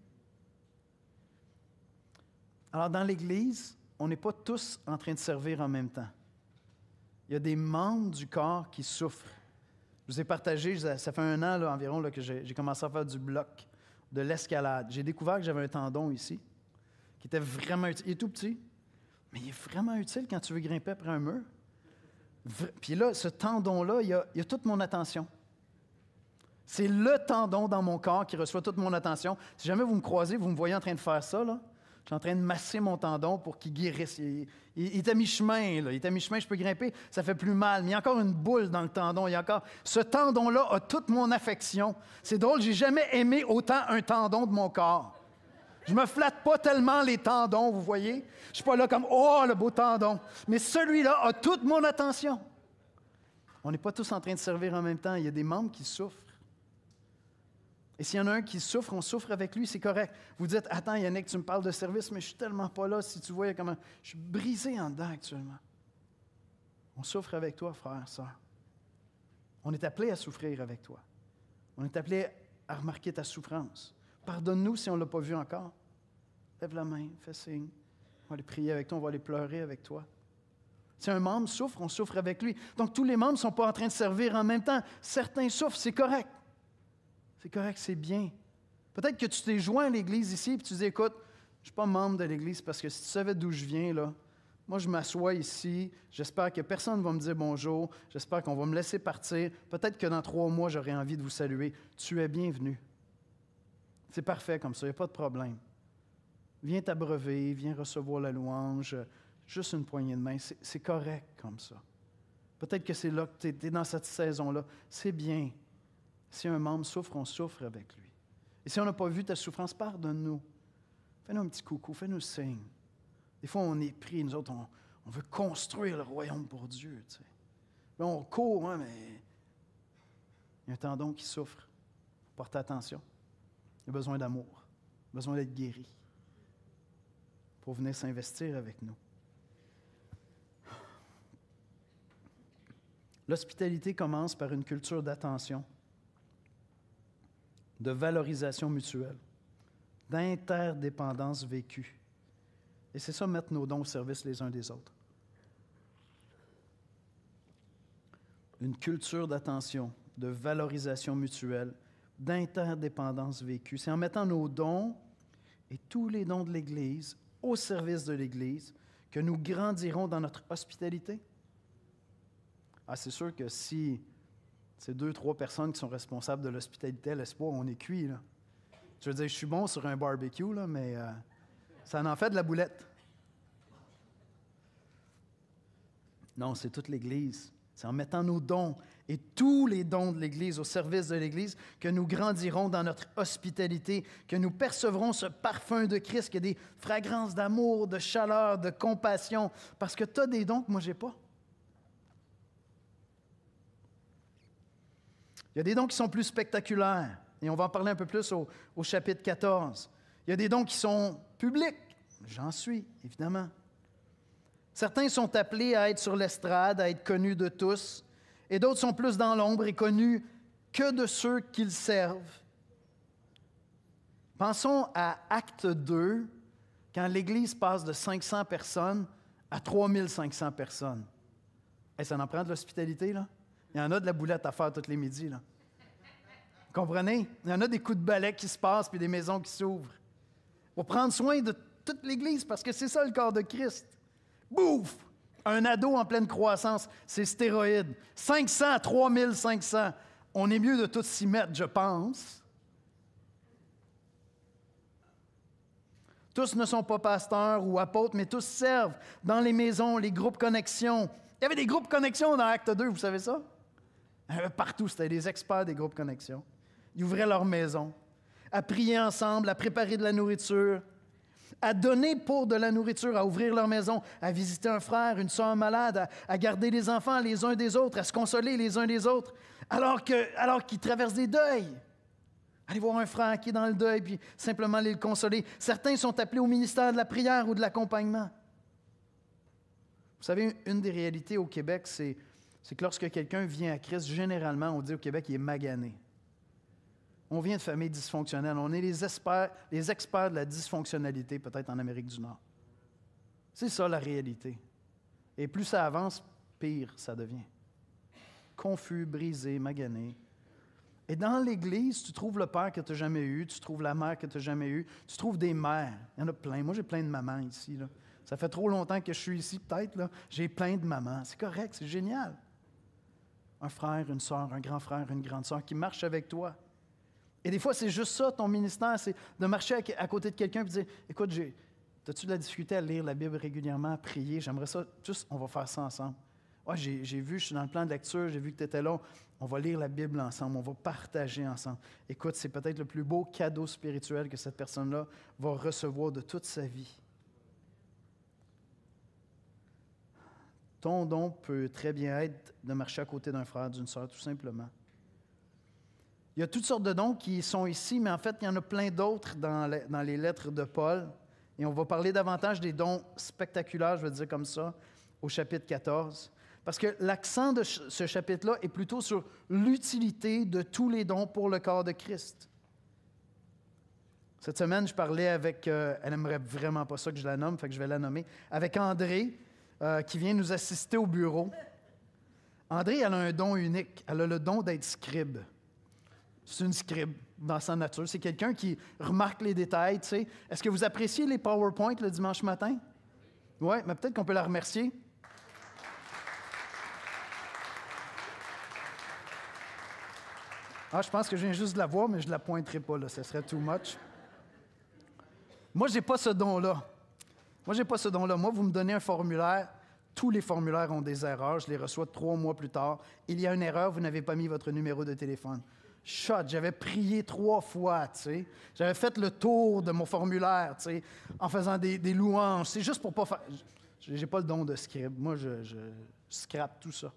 Alors, dans l'Église, on n'est pas tous en train de servir en même temps. Il y a des membres du corps qui souffrent. Je vous ai partagé, ça fait 1 an là, environ là, que j'ai commencé à faire du bloc, de l'escalade. J'ai découvert que j'avais un tendon ici, qui était vraiment utile. Il est tout petit, mais il est vraiment utile quand tu veux grimper après un mur. Puis là, ce tendon-là, il a toute mon attention. C'est le tendon dans mon corps qui reçoit toute mon attention. Si jamais vous me croisez, vous me voyez en train de faire ça, là, je suis en train de masser mon tendon pour qu'il guérisse. Il est à mi-chemin, là. Il est à mi-chemin, je peux grimper, ça fait plus mal. Mais il y a encore une boule dans le tendon. Ce tendon-là a toute mon affection. C'est drôle, j'ai jamais aimé autant un tendon de mon corps. Je me flatte pas tellement les tendons, vous voyez. Je suis pas là comme « Oh, le beau tendon! » Mais celui-là a toute mon attention. On n'est pas tous en train de servir en même temps. Il y a des membres qui souffrent. Et s'il y en a un qui souffre, on souffre avec lui, c'est correct. Vous dites, attends Yannick, tu me parles de service, mais je suis tellement pas là. Si tu vois comment je suis brisé en dedans actuellement. On souffre avec toi, frère, sœur. On est appelé à souffrir avec toi. On est appelé à remarquer ta souffrance. Pardonne-nous si on ne l'a pas vu encore. Lève la main, fais signe. On va aller prier avec toi, on va aller pleurer avec toi. Si un membre souffre, on souffre avec lui. Donc tous les membres ne sont pas en train de servir en même temps. Certains souffrent, c'est correct. C'est correct, c'est bien. Peut-être que tu t'es joint à l'Église ici et tu dis, écoute, je ne suis pas membre de l'Église parce que si tu savais d'où je viens, là, moi je m'assois ici, j'espère que personne ne va me dire bonjour, j'espère qu'on va me laisser partir. Peut-être que dans 3 mois, j'aurai envie de vous saluer. Tu es bienvenu. C'est parfait comme ça, il n'y a pas de problème. Viens t'abreuver, viens recevoir la louange, juste une poignée de main, c'est correct comme ça. Peut-être que c'est là que tu es dans cette saison-là. C'est bien. Si un membre souffre, on souffre avec lui. Et si on n'a pas vu ta souffrance, pardonne-nous. Fais-nous un petit coucou, fais-nous signe. Des fois, on est pris, nous autres, on veut construire le royaume pour Dieu. Tu sais. Là, on court, hein, mais il y a un tendon qui souffre. Portez attention. Il a besoin d'amour, il a besoin d'être guéri pour venir s'investir avec nous. L'hospitalité commence par une culture d'attention, de valorisation mutuelle, d'interdépendance vécue. Et c'est ça, mettre nos dons au service les uns des autres. Une culture d'attention, de valorisation mutuelle, d'interdépendance vécue. C'est en mettant nos dons et tous les dons de l'Église au service de l'Église que nous grandirons dans notre hospitalité. Ah, c'est sûr que si c'est 2-3 personnes qui sont responsables de l'hospitalité à l'espoir, on est cuit, là. Je veux dire, je suis bon sur un barbecue, là, mais ça en fait de la boulette. Non, c'est toute l'Église. C'est en mettant nos dons et tous les dons de l'Église au service de l'Église que nous grandirons dans notre hospitalité, que nous percevrons ce parfum de Christ, qu'il y a des fragrances d'amour, de chaleur, de compassion, parce que tu as des dons que moi, je n'ai pas. Il y a des dons qui sont plus spectaculaires, et on va en parler un peu plus au chapitre 14. Il y a des dons qui sont publics, j'en suis, évidemment. Certains sont appelés à être sur l'estrade, à être connus de tous, et d'autres sont plus dans l'ombre et connus que de ceux qu'ils servent. Pensons à Acte 2, quand l'Église passe de 500 personnes à 3500 personnes. Hey, ça en prend de l'hospitalité, là? Il y en a de la boulette à faire tous les midis, là. Vous comprenez? Il y en a des coups de balai qui se passent puis des maisons qui s'ouvrent. Il faut prendre soin de toute l'Église parce que c'est ça le corps de Christ. Bouf! Un ado en pleine croissance, c'est stéroïde. 500 à 3500. On est mieux de tous s'y mettre, je pense. Tous ne sont pas pasteurs ou apôtres, mais tous servent dans les maisons, les groupes connexion. Il y avait des groupes connexion dans Acte 2, vous savez ça? Partout, c'était des experts des groupes Connexion. Ils ouvraient leur maison, à prier ensemble, à préparer de la nourriture, à donner pour de la nourriture, à ouvrir leur maison, à visiter un frère, une soeur malade, à garder les enfants les uns des autres, à se consoler les uns des autres, alors qu'ils traversent des deuils. Aller voir un frère qui est dans le deuil, puis simplement aller le consoler. Certains sont appelés au ministère de la prière ou de l'accompagnement. Vous savez, une des réalités au Québec, c'est que lorsque quelqu'un vient à Christ, généralement, on dit au Québec, il est magané. On vient de familles dysfonctionnelles. On est les experts de la dysfonctionnalité, peut-être en Amérique du Nord. C'est ça la réalité. Et plus ça avance, pire ça devient. Confus, brisé, magané. Et dans l'Église, tu trouves le père que tu n'as jamais eu, tu trouves la mère que tu n'as jamais eue, tu trouves des mères. Il y en a plein. Moi, j'ai plein de mamans ici, là. Ça fait trop longtemps que je suis ici, peut-être, là. J'ai plein de mamans. C'est correct, c'est génial. Un frère, une sœur, un grand frère, une grande sœur qui marchent avec toi. Et des fois, c'est juste ça, ton ministère, c'est de marcher à côté de quelqu'un et de dire, écoute, as-tu de la difficulté à lire la Bible régulièrement, à prier? J'aimerais ça, juste, on va faire ça ensemble. Ouais, j'ai vu, je suis dans le plan de lecture, j'ai vu que tu étais là. On va lire la Bible ensemble, on va partager ensemble. Écoute, c'est peut-être le plus beau cadeau spirituel que cette personne-là va recevoir de toute sa vie. Ton don peut très bien être de marcher à côté d'un frère, d'une sœur, tout simplement. Il y a toutes sortes de dons qui sont ici, mais en fait, il y en a plein d'autres dans les lettres de Paul. Et on va parler davantage des dons spectaculaires, je vais dire comme ça, au chapitre 14. Parce que l'accent de ce chapitre-là est plutôt sur l'utilité de tous les dons pour le corps de Christ. Cette semaine, je parlais avec, elle n'aimerait vraiment pas ça que je la nomme, fait que je vais la nommer, avec André, qui vient nous assister au bureau. André, elle a un don unique. Elle a le don d'être scribe. C'est une scribe dans sa nature. C'est quelqu'un qui remarque les détails, tu sais. Est-ce que vous appréciez les PowerPoint le dimanche matin? Oui, mais peut-être qu'on peut la remercier. Je pense que je viens juste de la voir, mais je ne la pointerai pas, là. Ce serait too much. Moi, je n'ai pas ce don-là. Moi, vous me donnez un formulaire. Tous les formulaires ont des erreurs. Je les reçois 3 mois plus tard. Il y a une erreur, vous n'avez pas mis votre numéro de téléphone. Shot, j'avais prié 3 fois, tu sais. J'avais fait le tour de mon formulaire, tu sais, en faisant des louanges. C'est juste pour pas faire... J'ai pas le don de scribe. Moi, je scrape tout ça.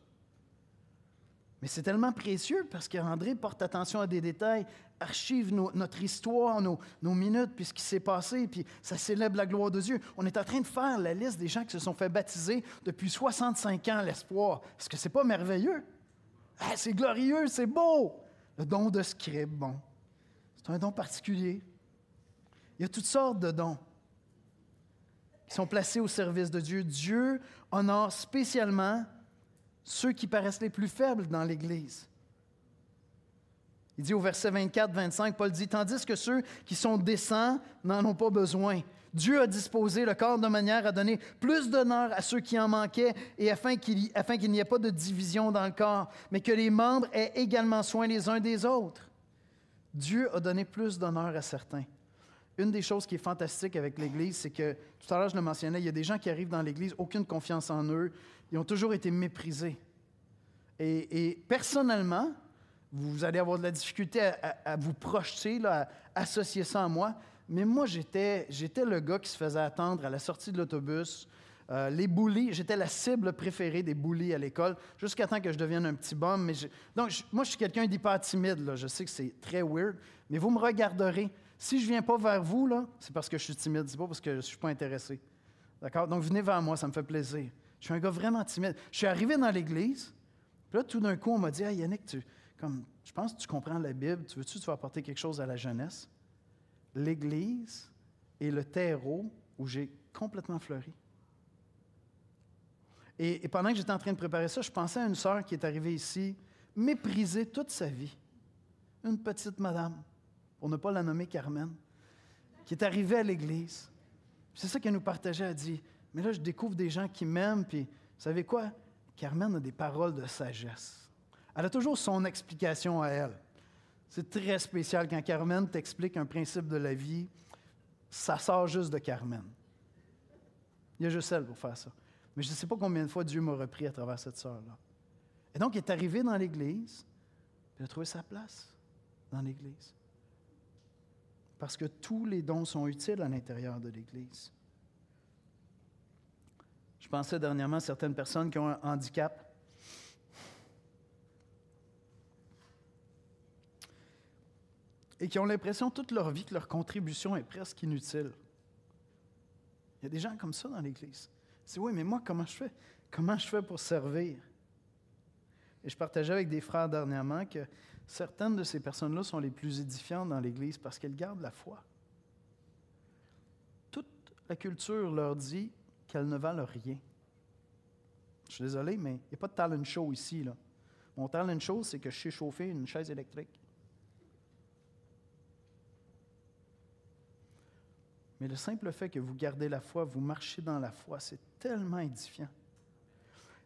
Mais c'est tellement précieux parce qu'André porte attention à des détails, archive notre histoire, nos minutes, puis ce qui s'est passé, puis ça célèbre la gloire de Dieu. On est en train de faire la liste des gens qui se sont fait baptiser depuis 65 ans, l'espoir. Est-ce que c'est pas merveilleux? C'est glorieux, c'est beau! Le don de scribe, bon, c'est un don particulier. Il y a toutes sortes de dons qui sont placés au service de Dieu. Dieu honore spécialement ceux qui paraissent les plus faibles dans l'Église. Il dit au verset 24-25, Paul dit, « Tandis que ceux qui sont décents n'en ont pas besoin. Dieu a disposé le corps de manière à donner plus d'honneur à ceux qui en manquaient et afin qu'il n'y ait pas de division dans le corps, mais que les membres aient également soin les uns des autres. » Dieu a donné plus d'honneur à certains. Une des choses qui est fantastique avec l'Église, c'est que, tout à l'heure je le mentionnais, il y a des gens qui arrivent dans l'Église, aucune confiance en eux, ils ont toujours été méprisés. Et personnellement, vous allez avoir de la difficulté à vous projeter, là, à associer ça à moi. Mais moi, j'étais le gars qui se faisait attendre à la sortie de l'autobus. Les bullies, j'étais la cible préférée des bullies à l'école, jusqu'à temps que je devienne un petit bum. Moi, je suis quelqu'un d'hyper timide. Là. Je sais que c'est très weird, mais vous me regarderez. Si je ne viens pas vers vous, là, c'est parce que je suis timide, c'est pas parce que je ne suis pas intéressé. D'accord? Donc, venez vers moi, ça me fait plaisir. Je suis un gars vraiment timide. Je suis arrivé dans l'Église, puis là, tout d'un coup, on m'a dit, « Hey, Yannick, je pense que tu comprends la Bible, tu veux apporter quelque chose à la jeunesse? » L'Église est le terreau où j'ai complètement fleuri. Et pendant que j'étais en train de préparer ça, je pensais à une sœur qui est arrivée ici, méprisée toute sa vie. Une petite madame, pour ne pas la nommer Carmen, qui est arrivée à l'Église. C'est ça qu'elle nous partageait. Elle dit, « Mais là, je découvre des gens qui m'aiment, puis vous savez quoi? Carmen a des paroles de sagesse. » Elle a toujours son explication à elle. C'est très spécial quand Carmen t'explique un principe de la vie, ça sort juste de Carmen. Il y a juste elle pour faire ça. Mais je ne sais pas combien de fois Dieu m'a repris à travers cette sœur-là. Et donc, il est arrivé dans l'Église, puis il a trouvé sa place dans l'Église. Parce que tous les dons sont utiles à l'intérieur de l'Église. Je pensais dernièrement à certaines personnes qui ont un handicap. Et qui ont l'impression toute leur vie que leur contribution est presque inutile. Il y a des gens comme ça dans l'Église. C'est oui, mais moi, comment je fais? Comment je fais pour servir? Et je partageais avec des frères dernièrement que certaines de ces personnes-là sont les plus édifiantes dans l'Église parce qu'elles gardent la foi. Toute la culture leur dit qu'elles ne valent rien. Je suis désolé, mais il n'y a pas de talent show ici, là. Mon talent show, c'est que je sais chauffer une chaise électrique. Mais le simple fait que vous gardez la foi, vous marchez dans la foi, c'est tellement édifiant.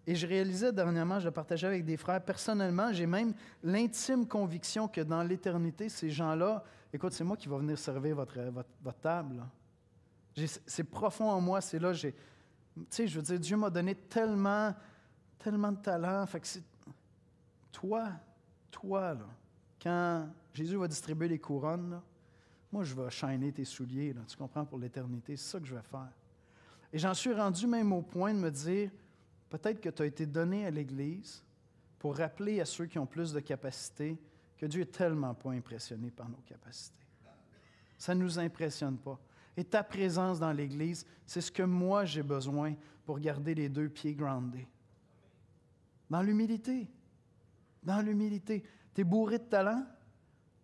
Et je réalisais dernièrement, je le partageais avec des frères, personnellement, j'ai même l'intime conviction que dans l'éternité, ces gens-là, écoute, c'est moi qui vais venir servir votre table. Là. C'est profond en moi, c'est là, tu sais, je veux dire, Dieu m'a donné tellement de talent, fait que c'est toi, là, quand Jésus va distribuer les couronnes, là, moi, je vais shiner tes souliers, là, tu comprends, pour l'éternité. C'est ça que je vais faire. Et j'en suis rendu même au point de me dire, peut-être que tu as été donné à l'Église pour rappeler à ceux qui ont plus de capacités que Dieu n'est tellement pas impressionné par nos capacités. Ça ne nous impressionne pas. Et ta présence dans l'Église, c'est ce que moi j'ai besoin pour garder les 2 pieds groundés. Dans l'humilité. Dans l'humilité. Tu es bourré de talent?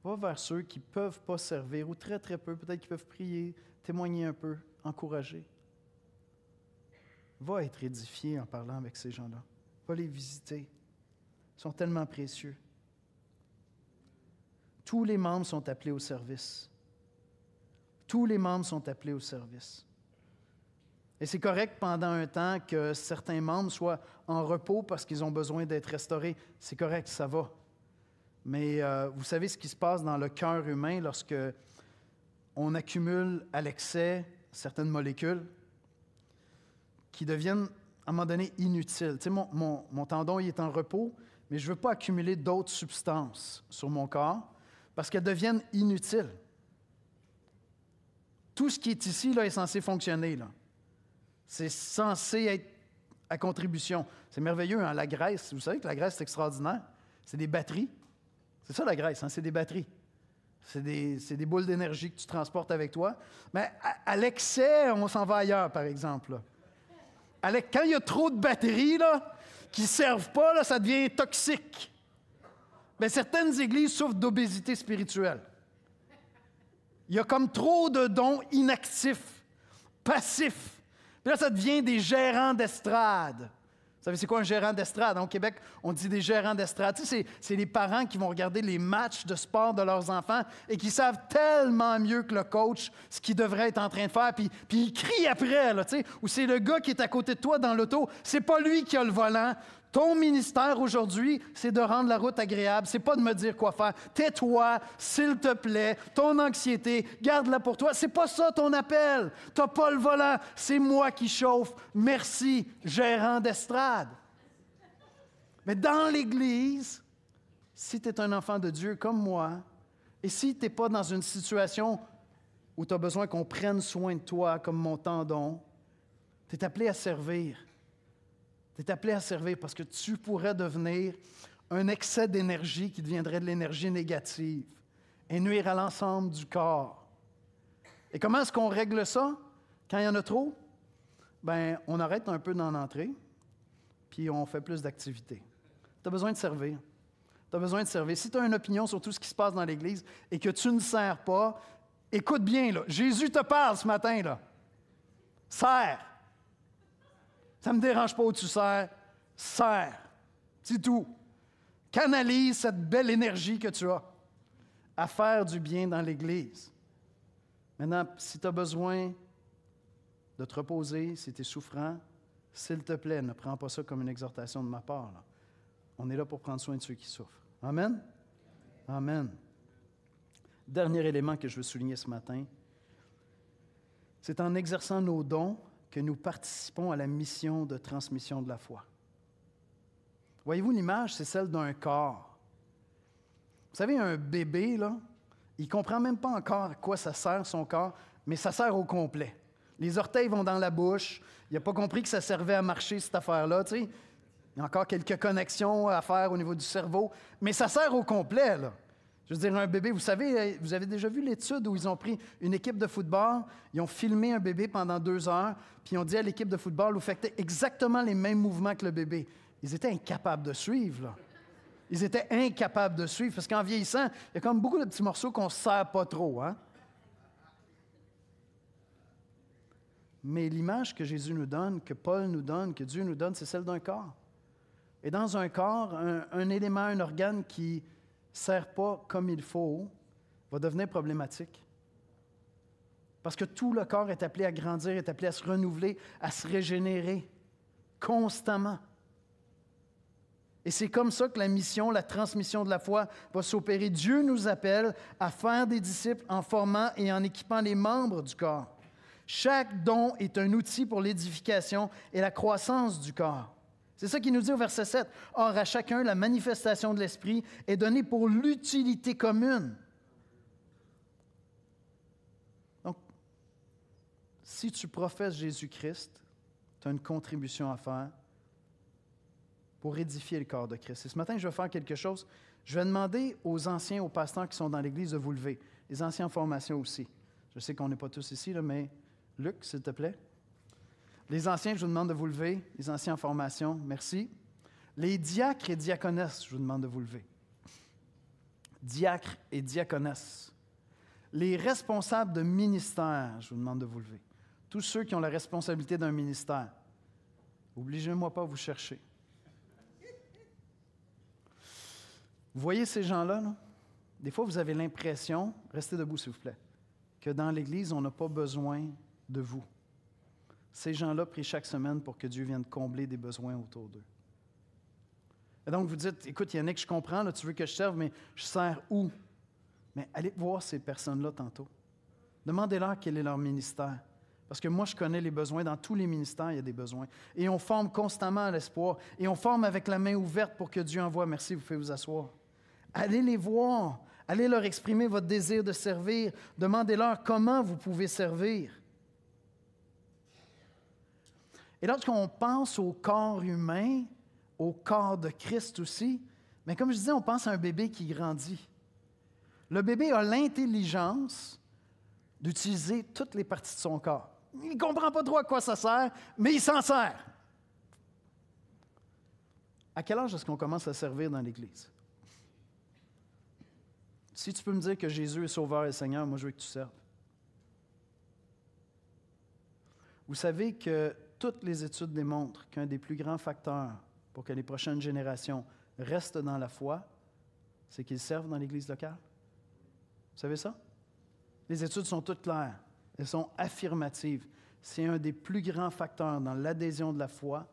Va vers ceux qui ne peuvent pas servir, ou très, très peu, peut-être qu'ils peuvent prier, témoigner un peu, encourager. Va être édifié en parlant avec ces gens-là. Va les visiter. Ils sont tellement précieux. Tous les membres sont appelés au service. Tous les membres sont appelés au service. Et c'est correct pendant un temps que certains membres soient en repos parce qu'ils ont besoin d'être restaurés. C'est correct, ça va. Mais vous savez ce qui se passe dans le cœur humain lorsque on accumule à l'excès certaines molécules qui deviennent, à un moment donné, inutiles. Tu sais, mon tendon il est en repos, mais je ne veux pas accumuler d'autres substances sur mon corps parce qu'elles deviennent inutiles. Tout ce qui est ici là, est censé fonctionner. Là. C'est censé être à contribution. C'est merveilleux, hein, la graisse. Vous savez que la graisse, c'est extraordinaire. C'est des batteries. C'est ça la graisse, hein? C'est des batteries. C'est des boules d'énergie que tu transportes avec toi. Mais à l'excès, on s'en va ailleurs, par exemple. Quand il y a trop de batteries là, qui ne servent pas, là, ça devient toxique. Bien, certaines églises souffrent d'obésité spirituelle. Il y a comme trop de dons inactifs, passifs. Puis là, ça devient des gérants d'estrade. Vous savez, c'est quoi un gérant d'estrade? Au Québec, on dit des gérants d'estrade. Tu sais, c'est les parents qui vont regarder les matchs de sport de leurs enfants et qui savent tellement mieux que le coach ce qu'ils devraient être en train de faire. Puis ils crient après, là, tu sais, ou c'est le gars qui est à côté de toi dans l'auto. C'est pas lui qui a le volant. Ton ministère aujourd'hui, c'est de rendre la route agréable. C'est pas de me dire quoi faire. Tais-toi, s'il te plaît. Ton anxiété, garde-la pour toi. C'est pas ça ton appel. T'as pas le volant. C'est moi qui chauffe. Merci, gérant d'estrade. Mais dans l'Église, si tu es un enfant de Dieu comme moi, et si tu n'es pas dans une situation où tu as besoin qu'on prenne soin de toi comme mon tendon, tu es appelé à servir. Tu es appelé à servir parce que tu pourrais devenir un excès d'énergie qui deviendrait de l'énergie négative et nuire à l'ensemble du corps. Et comment est-ce qu'on règle ça quand il y en a trop? Bien, on arrête un peu d'en entrer, puis on fait plus d'activités. Tu as besoin de servir. Tu as besoin de servir. Si tu as une opinion sur tout ce qui se passe dans l'Église et que tu ne sers pas, écoute bien, là, Jésus te parle ce matin, là. Sers. Ça ne me dérange pas où tu sers. Sers. C'est tout. Canalise cette belle énergie que tu as à faire du bien dans l'Église. Maintenant, si tu as besoin de te reposer, si tu es souffrant, s'il te plaît, ne prends pas ça comme une exhortation de ma part. Là. On est là pour prendre soin de ceux qui souffrent. Amen? Amen. Dernier élément que je veux souligner ce matin, c'est en exerçant nos dons que nous participons à la mission de transmission de la foi. Voyez-vous, l'image, c'est celle d'un corps. Vous savez, un bébé, là, il ne comprend même pas encore à quoi ça sert, son corps, mais ça sert au complet. Les orteils vont dans la bouche. Il n'a pas compris que ça servait à marcher, cette affaire-là. Tu sais. Il y a encore quelques connexions à faire au niveau du cerveau, mais ça sert au complet, là. Je veux dire, un bébé, vous savez, vous avez déjà vu l'étude où ils ont pris une équipe de football, ils ont filmé un bébé pendant 2 heures, puis ils ont dit à l'équipe de football, vous faites exactement les mêmes mouvements que le bébé. Ils étaient incapables de suivre, là. Ils étaient incapables de suivre, parce qu'en vieillissant, il y a comme beaucoup de petits morceaux qu'on ne se sert pas trop, hein? Mais l'image que Jésus nous donne, que Paul nous donne, que Dieu nous donne, c'est celle d'un corps. Et dans un corps, un élément, un organe qui ne sert pas comme il faut va devenir problématique. Parce que tout le corps est appelé à grandir, est appelé à se renouveler, à se régénérer constamment. Et c'est comme ça que la mission, la transmission de la foi va s'opérer. Dieu nous appelle à faire des disciples en formant et en équipant les membres du corps. Chaque don est un outil pour l'édification et la croissance du corps. C'est ça qu'il nous dit au verset 7. « Or, à chacun, la manifestation de l'Esprit est donnée pour l'utilité commune. » Donc, si tu professes Jésus-Christ, tu as une contribution à faire pour édifier le corps de Christ. Et ce matin, je vais faire quelque chose. Je vais demander aux anciens, aux pasteurs qui sont dans l'Église de vous lever. Les anciens en formation aussi. Je sais qu'on n'est pas tous ici, là, mais Luc, s'il te plaît. Les anciens, je vous demande de vous lever. Les anciens en formation, merci. Les diacres et diaconesses, je vous demande de vous lever. Diacres et diaconesses. Les responsables de ministère, je vous demande de vous lever. Tous ceux qui ont la responsabilité d'un ministère. Obligez-moi pas à vous chercher. Vous voyez ces gens-là, là? Des fois, vous avez l'impression, restez debout s'il vous plaît, que dans l'Église, on n'a pas besoin de vous. Ces gens-là prient chaque semaine pour que Dieu vienne combler des besoins autour d'eux. Et donc, vous dites, écoute, Yannick, je comprends, là, tu veux que je serve, mais je sers où? Mais allez voir ces personnes-là tantôt. Demandez-leur quel est leur ministère. Parce que moi, je connais les besoins. Dans tous les ministères, il y a des besoins. Et on forme constamment à l'espoir. Et on forme avec la main ouverte pour que Dieu envoie. Merci, vous pouvez vous asseoir. Allez les voir. Allez leur exprimer votre désir de servir. Demandez-leur comment vous pouvez servir. Et lorsqu'on pense au corps humain, au corps de Christ aussi, mais comme je disais, on pense à un bébé qui grandit. Le bébé a l'intelligence d'utiliser toutes les parties de son corps. Il ne comprend pas trop à quoi ça sert, mais il s'en sert. À quel âge est-ce qu'on commence à servir dans l'Église? Si tu peux me dire que Jésus est Sauveur et Seigneur, moi je veux que tu serves. Vous savez que toutes les études démontrent qu'un des plus grands facteurs pour que les prochaines générations restent dans la foi, c'est qu'ils servent dans l'Église locale. Vous savez ça? Les études sont toutes claires. Elles sont affirmatives. C'est un des plus grands facteurs dans l'adhésion de la foi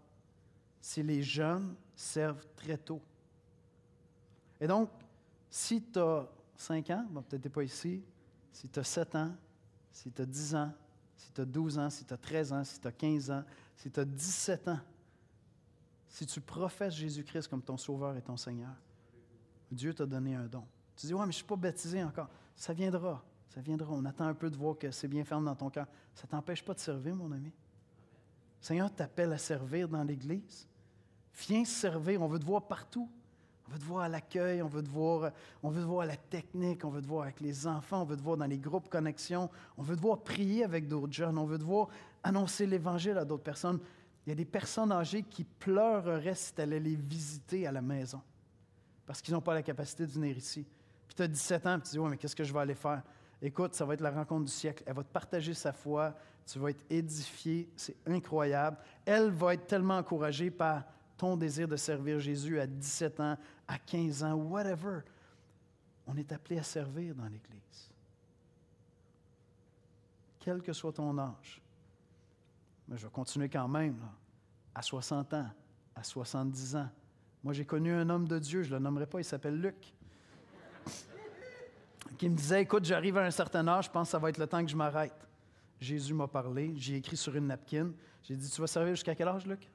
si les jeunes servent très tôt. Et donc, si tu as 5 ans, bon, peut-être tu n'es pas ici, si tu as 7 ans, si tu as 10 ans, si tu as 12 ans, si tu as 13 ans, si tu as 15 ans, si tu as 17 ans, si tu professes Jésus-Christ comme ton Sauveur et ton Seigneur, Dieu t'a donné un don. Tu dis, « Ouais, mais je ne suis pas baptisé encore. » Ça viendra. Ça viendra. On attend un peu de voir que c'est bien ferme dans ton cœur. Ça ne t'empêche pas de servir, mon ami. Le Seigneur t'appelle à servir dans l'Église. Viens servir. On veut te voir partout. On veut te voir à l'accueil, on veut te voir à la technique, on veut te voir avec les enfants, on veut te voir dans les groupes connexion, on veut te voir prier avec d'autres jeunes, on veut te voir annoncer l'Évangile à d'autres personnes. Il y a des personnes âgées qui pleureraient si tu allais les visiter à la maison parce qu'ils n'ont pas la capacité de venir ici. Puis tu as 17 ans, puis tu dis « Ouais, mais qu'est-ce que je vais aller faire? » Écoute, ça va être la rencontre du siècle. Elle va te partager sa foi, tu vas être édifié, c'est incroyable. Elle va être tellement encouragée par ton désir de servir Jésus à 17 ans, à 15 ans, whatever. On est appelé à servir dans l'Église. Quel que soit ton âge. Mais je vais continuer quand même, là, à 60 ans, à 70 ans. Moi, j'ai connu un homme de Dieu, je ne le nommerai pas, il s'appelle Luc, qui me disait, écoute, j'arrive à un certain âge, je pense que ça va être le temps que je m'arrête. Jésus m'a parlé, j'ai écrit sur une napkin. J'ai dit, tu vas servir jusqu'à quel âge, Luc?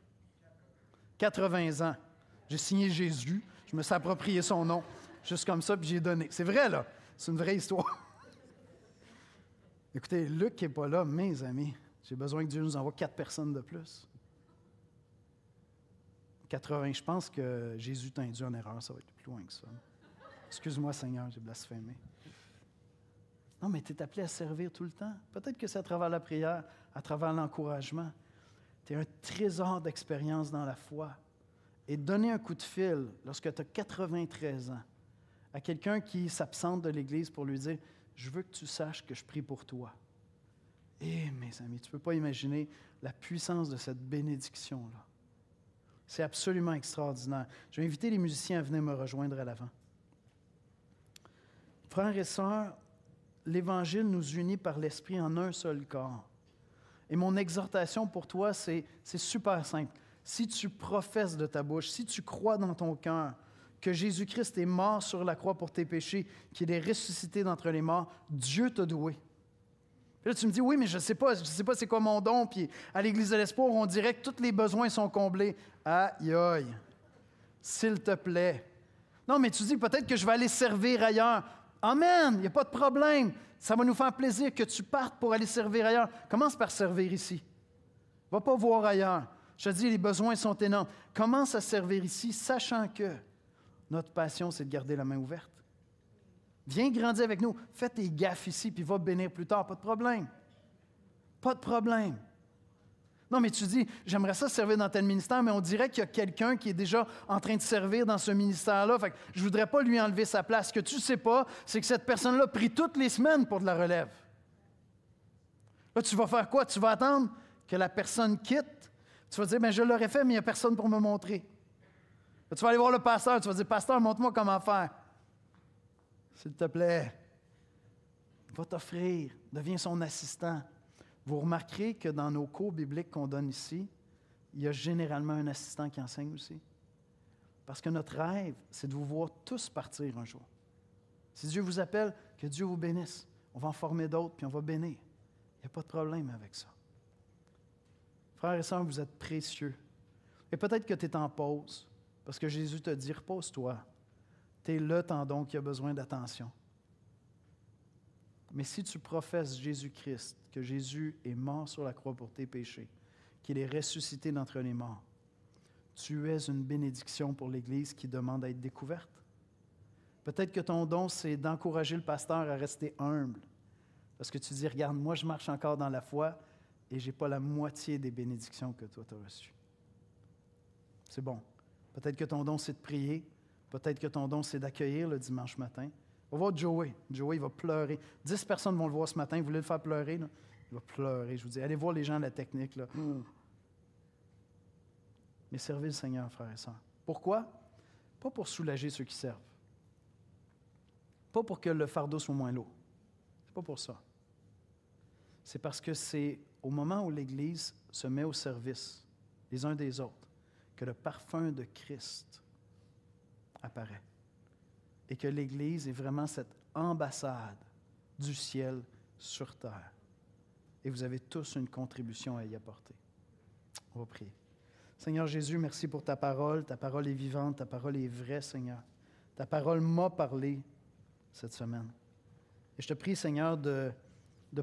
80 ans. J'ai signé Jésus, je me suis approprié son nom, juste comme ça, puis j'ai donné. C'est vrai, là. C'est une vraie histoire. Écoutez, Luc n'est pas là, mes amis. J'ai besoin que Dieu nous envoie 4 personnes de plus. 80, je pense que Jésus t'a induit en erreur, ça va être plus loin que ça. Excuse-moi, Seigneur, j'ai blasphémé. Non, mais tu es appelé à servir tout le temps. Peut-être que c'est à travers la prière, à travers l'encouragement. Tu es un trésor d'expérience dans la foi. Et donner un coup de fil lorsque tu as 93 ans à quelqu'un qui s'absente de l'Église pour lui dire « Je veux que tu saches que je prie pour toi. » Eh, mes amis, tu ne peux pas imaginer la puissance de cette bénédiction-là. C'est absolument extraordinaire. Je vais inviter les musiciens à venir me rejoindre à l'avant. Frères et sœurs, l'Évangile nous unit par l'Esprit en un seul corps. Et mon exhortation pour toi, c'est super simple. Si tu professes de ta bouche, si tu crois dans ton cœur que Jésus-Christ est mort sur la croix pour tes péchés, qu'il est ressuscité d'entre les morts, Dieu t'a doué. Puis là, tu me dis, oui, mais je ne sais pas c'est quoi mon don. Puis à l'Église de l'Espoir, on dirait que tous les besoins sont comblés. Aïe, aïe, s'il te plaît. Non, mais tu dis peut-être que je vais aller servir ailleurs. Amen, il n'y a pas de problème. Ça va nous faire plaisir que tu partes pour aller servir ailleurs. Commence par servir ici. Va pas voir ailleurs. Je te dis, les besoins sont énormes. Commence à servir ici, sachant que notre passion, c'est de garder la main ouverte. Viens grandir avec nous. Fais tes gaffes ici, puis va bénir plus tard. Pas de problème. Pas de problème. Non, mais tu dis, j'aimerais ça servir dans tel ministère, mais on dirait qu'il y a quelqu'un qui est déjà en train de servir dans ce ministère-là. Fait que je ne voudrais pas lui enlever sa place. Ce que tu ne sais pas, c'est que cette personne-là prie toutes les semaines pour de la relève. Là, tu vas faire quoi? Tu vas attendre que la personne quitte. Tu vas dire, bien, je l'aurais fait, mais il n'y a personne pour me montrer. Là, tu vas aller voir le pasteur. Tu vas dire, pasteur, montre-moi comment faire. S'il te plaît, va t'offrir, deviens son assistant. Vous remarquerez que dans nos cours bibliques qu'on donne ici, il y a généralement un assistant qui enseigne aussi. Parce que notre rêve, c'est de vous voir tous partir un jour. Si Dieu vous appelle, que Dieu vous bénisse. On va en former d'autres, puis on va bénir. Il n'y a pas de problème avec ça. Frères et sœurs, vous êtes précieux. Et peut-être que tu es en pause, parce que Jésus te dit, repose-toi. Tu es le tendon qui a besoin d'attention. Mais si tu professes Jésus-Christ, que Jésus est mort sur la croix pour tes péchés, qu'il est ressuscité d'entre les morts, tu es une bénédiction pour l'Église qui demande à être découverte. Peut-être que ton don, c'est d'encourager le pasteur à rester humble. Parce que tu dis, regarde, moi je marche encore dans la foi et je n'ai pas la moitié des bénédictions que toi tu as reçues. C'est bon. Peut-être que ton don, c'est de prier. Peut-être que ton don, c'est d'accueillir le dimanche matin. On va voir Joey. Joey, il va pleurer. 10 personnes vont le voir ce matin. Vous voulez le faire pleurer? Là? Il va pleurer. Je vous dis, allez voir les gens à la technique. Là. Mais servez le Seigneur, frères et sœurs. Pourquoi? Pas pour soulager ceux qui servent. Pas pour que le fardeau soit moins lourd. C'est pas pour ça. C'est parce que c'est au moment où l'Église se met au service les uns des autres que le parfum de Christ apparaît. Et que l'Église est vraiment cette ambassade du ciel sur terre. Et vous avez tous une contribution à y apporter. On va prier. Seigneur Jésus, merci pour ta parole. Ta parole est vivante, ta parole est vraie, Seigneur. Ta parole m'a parlé cette semaine. Et je te prie, Seigneur, de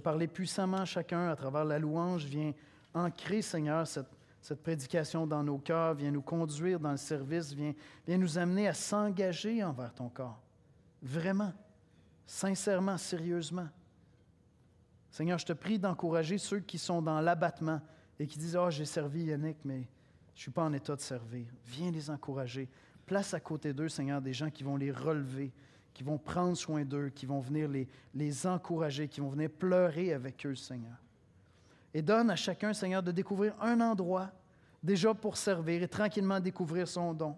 parler puissamment à chacun à travers la louange. Viens ancrer, Seigneur, cette prédication dans nos cœurs, viens nous conduire dans le service, viens nous amener à s'engager envers ton corps. Vraiment, sincèrement, sérieusement. Seigneur, je te prie d'encourager ceux qui sont dans l'abattement et qui disent « Ah, j'ai servi Yannick, mais je ne suis pas en état de servir. » Viens les encourager. Place à côté d'eux, Seigneur, des gens qui vont les relever, qui vont prendre soin d'eux, qui vont venir les encourager, qui vont venir pleurer avec eux, Seigneur. Et donne à chacun, Seigneur, de découvrir un endroit déjà pour servir et tranquillement découvrir son don,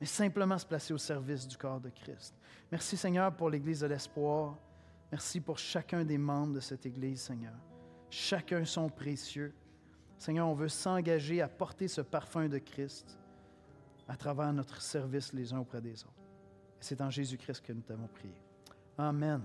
mais simplement se placer au service du corps de Christ. Merci, Seigneur, pour l'Église de l'Espoir. Merci pour chacun des membres de cette Église, Seigneur. Chacun sont précieux. Seigneur, on veut s'engager à porter ce parfum de Christ à travers notre service les uns auprès des autres. Et c'est en Jésus-Christ que nous t'avons prié. Amen.